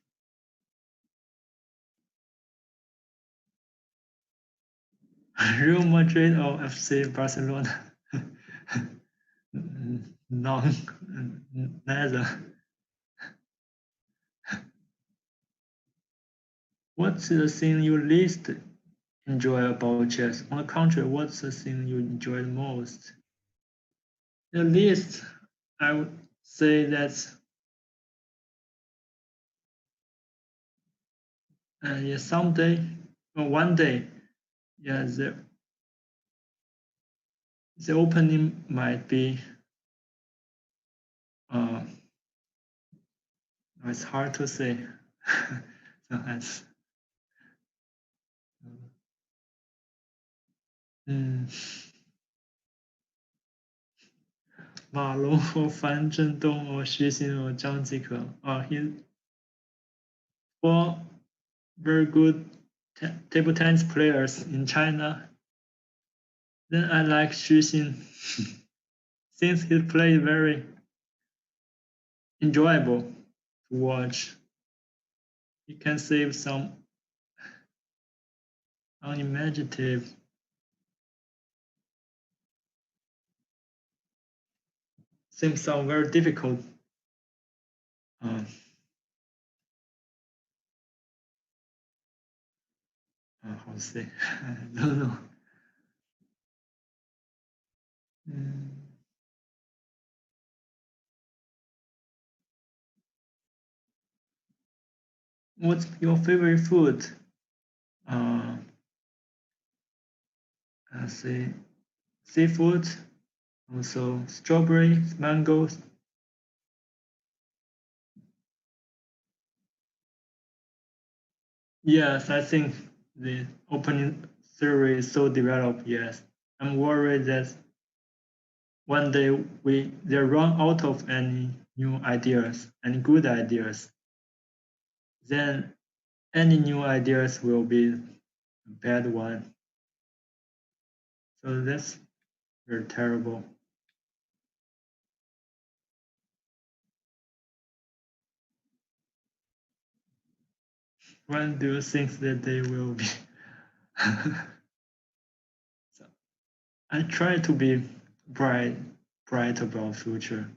Real Madrid or FC Barcelona? No, neither. What's the thing you least enjoy about chess? On the contrary, what's the thing you enjoy the most? The least, I would say that's yeah, someday or one day, yeah, the opening might be. It's hard to say. So that's. 马龙或樊振东或徐新或张继科. He's 4 very good table tennis players in China. Then I like Xu Xin since he plays very enjoyable to watch. He can save some unimaginative things sound very difficult. How to say? I don't know. What's your favorite food? I say seafood, also strawberries, mangoes. Yes, I think the opening theory is so developed. Yes, I'm worried that one day they run out of any new ideas, any good ideas. Then any new ideas will be a bad one. So that's very terrible. When do you think that they will be? So I try to be bright about future.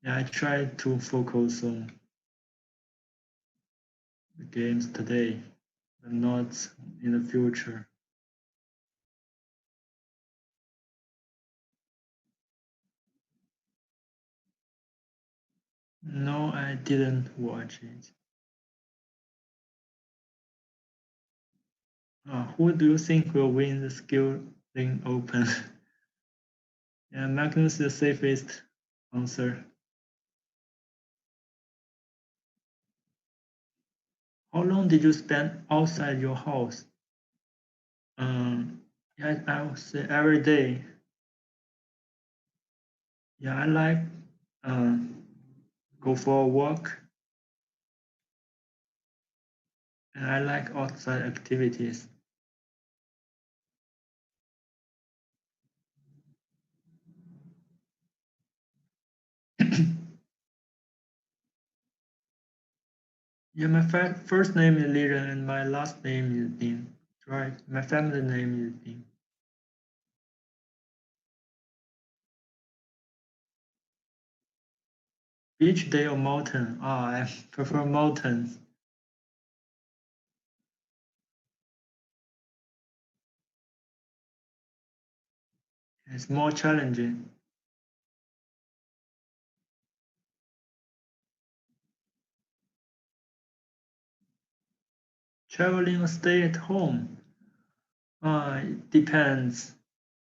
Yeah, I try to focus on the games today, but not in the future. No, I didn't watch it. Who do you think will win the Skilling Open? Yeah, Magnus is the safest answer. How long did you spend outside your house? Yeah, I would say every day. Yeah, I like uh, go for a walk, and I like outside activities. Yeah, my first name is Liren and my last name is Ding. Right, my family name is Ding. Beach day or mountain? I prefer mountains. It's more challenging. Traveling or stay at home? It depends.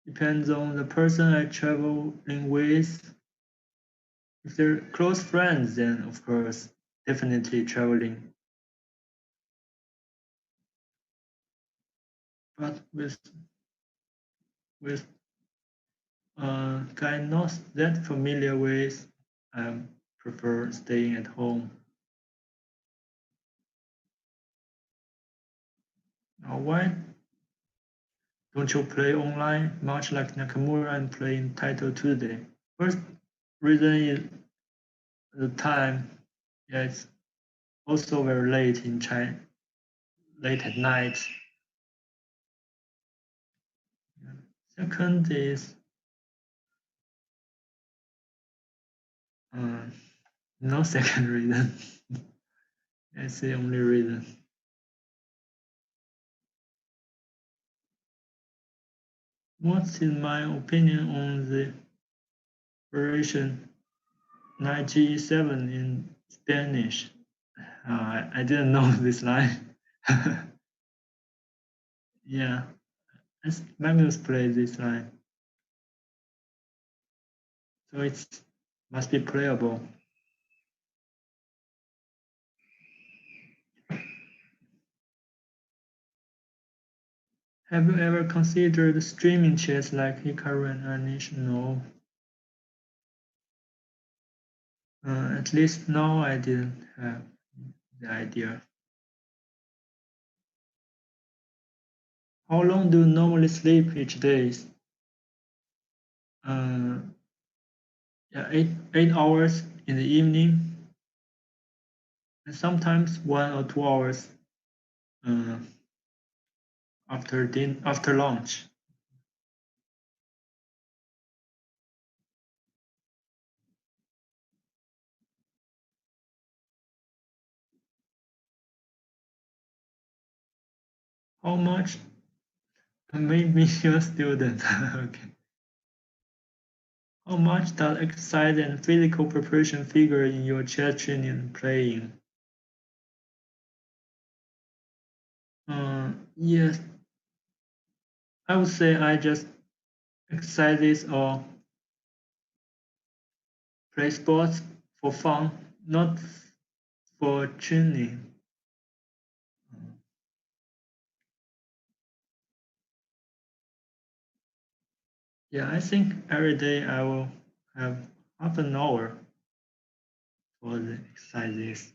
Depends on the person I traveling with. If they're close friends, then of course, definitely traveling. But with guy not that familiar with, I prefer staying at home. Why don't you play online much like Nakamura and play in Title Tuesday? First reason is the time. Yeah, it's also very late in China, late at night. Second is uh, no second reason. That's the only reason. What's in my opinion on the version 97 in Spanish? I didn't know this line. Yeah, Magnus played this line, so it must be playable. Have you ever considered streaming chess like Hikaru and Anish? No. At least now I didn't have the idea. How long do you normally sleep each day? Uh, yeah, 8 hours in the evening, and sometimes 1 or 2 hours uh, after lunch. How much made me your student? Okay. How much does exercise and physical preparation figure in your chess training and playing? Yes, I would say I just exercises or play sports for fun, not for training. Yeah, I think every day I will have half an hour for the exercises.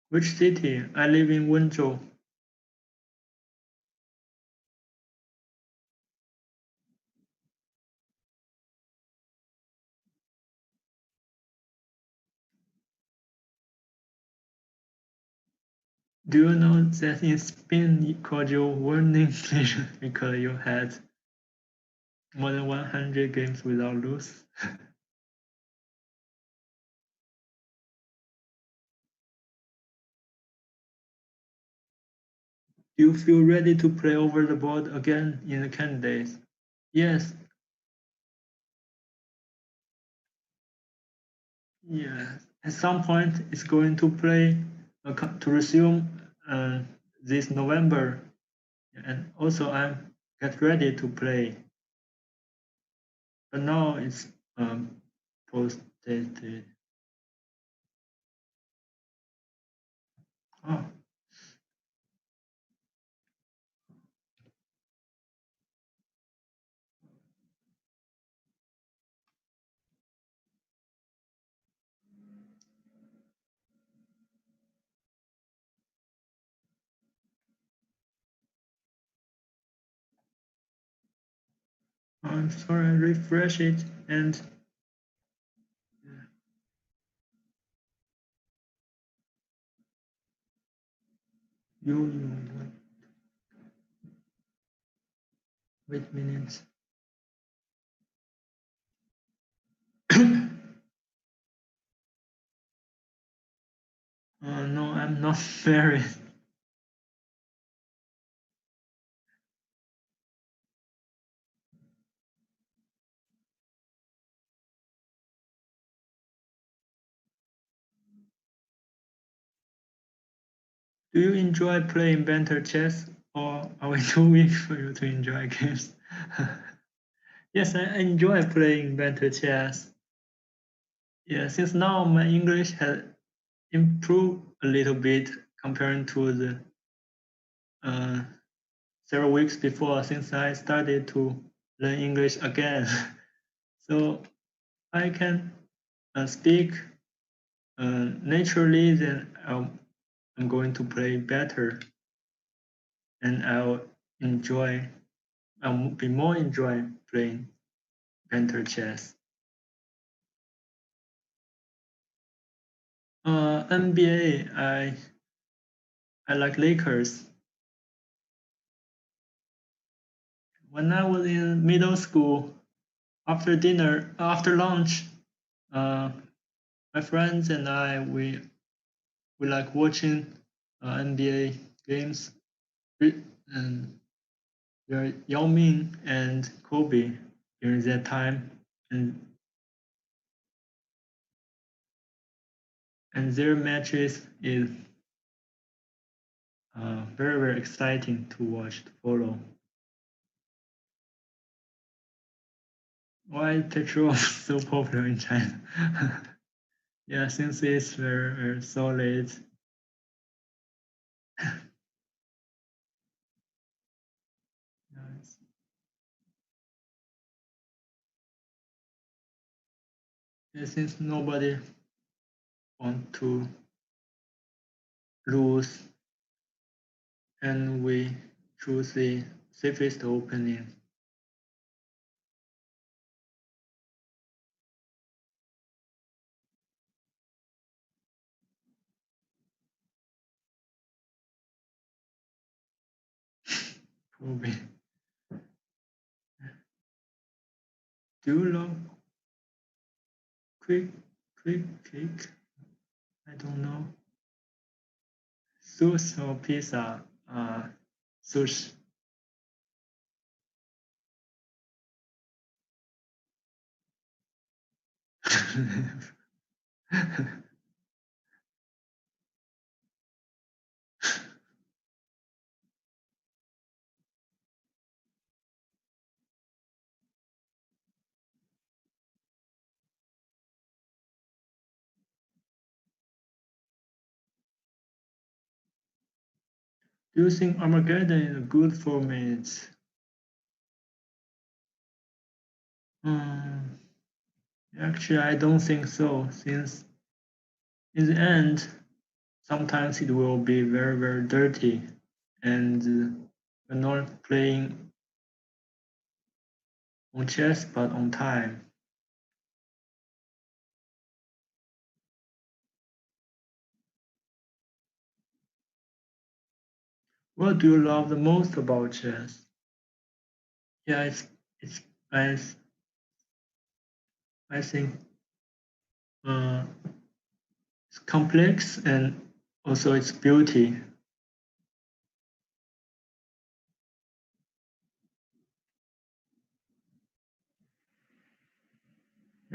Which city? I live in Wenzhou. Do you know that in Spain you called your warning because you had more than 100 games without lose? Do you feel ready to play over the board again in the candidates? Yes, Yeah, at some point it's going to play to resume this November, and also I'm get ready to play, but now it's posted. Oh, I'm sorry, I refresh it and you wait a minute. No, I'm not married. Do you enjoy playing banter chess, or are we too weak for you to enjoy games? Yes, I enjoy playing banter chess. Yeah, since now my English has improved a little bit comparing to the uh, several weeks before since I started to learn English again. So I can speak naturally, then I'm going to play better and I'll be more enjoy playing banter chess. NBA, I like Lakers. When I was in middle school, after lunch, uh, my friends and I we like watching NBA games, and were Yao Ming and Kobe during that time, and their matches is very exciting to watch to follow. Why petrol is so popular in China? Yeah, since it's very solid. Yes. Yeah, since nobody want to lose, and we choose the safest opening. Kobe. Do you love quick quick cake? I don't know. Sushi or pizza? Sushi. Do you think Armageddon is a good format? Um, Actually, I don't think so, since in the end, sometimes it will be very dirty, and we're not playing on chess but on time. What do you love the most about chess? Yeah, it's I I think uh, it's complex and also its beauty.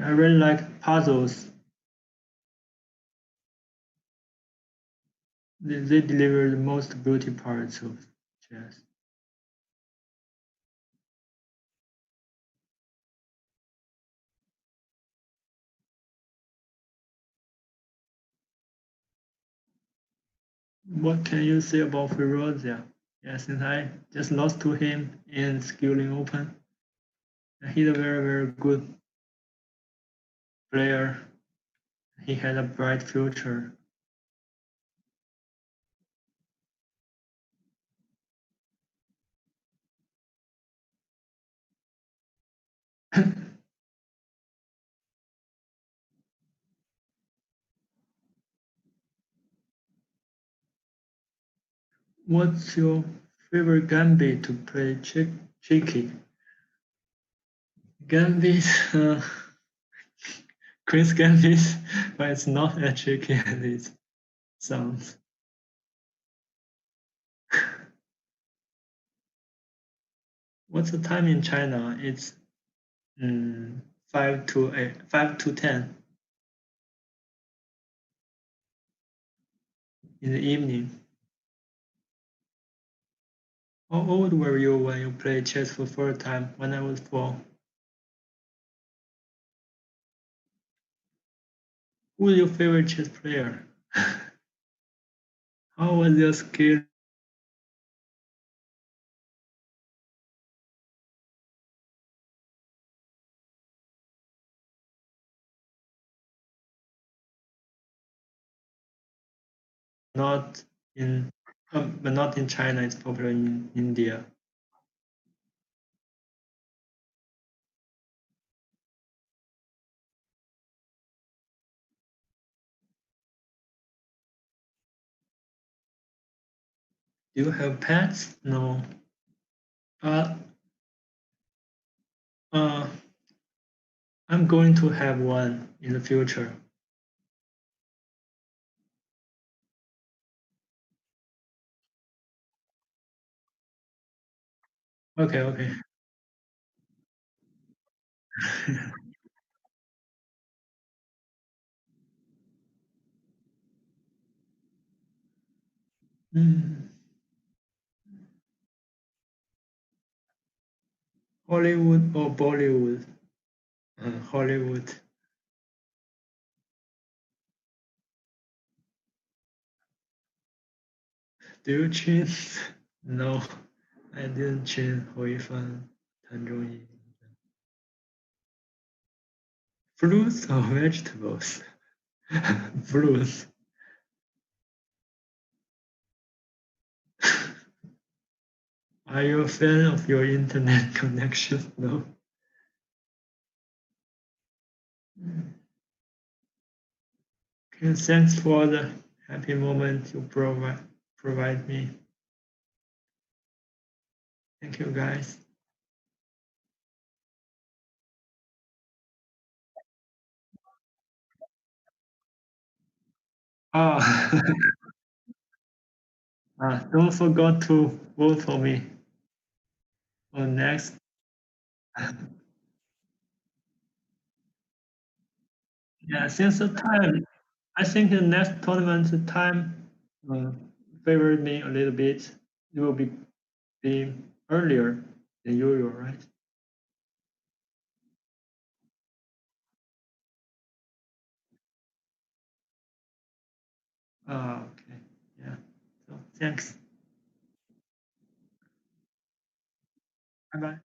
I really like puzzles. They deliver the most beauty parts of chess. What can you say about Ferozia? Yeah, since I just lost to him in Skilling Open, he's a very, very good player. He had a bright future. What's your favorite gambit to play cheeky? Gambit, Queen's Gambit, but it's not as tricky as it sounds. What's the time in China? It's 5 to 10 in the evening. How old were you when you played chess for the first time? When I was 4. Who is your favorite chess player? How was your skill? Not in, but not in China. It's popular in India. Do you have pets? No. Uh, uh, I'm going to have one in the future. Okay, okay. Mm. Hollywood or Bollywood? Hollywood. Do you chin? No, I didn't chin 回翻 谭中医. Fruits or vegetables? Fruits. Are you a fan of your internet connection? No. Okay, thanks for the happy moment you provide me. Thank you, guys. Ah, don't forget to vote for me on next. Yeah, since the time, I think the next tournament the time uh, favored me a little bit. It will be earlier than usual, right? Okay. Yeah. So thanks. Bye bye.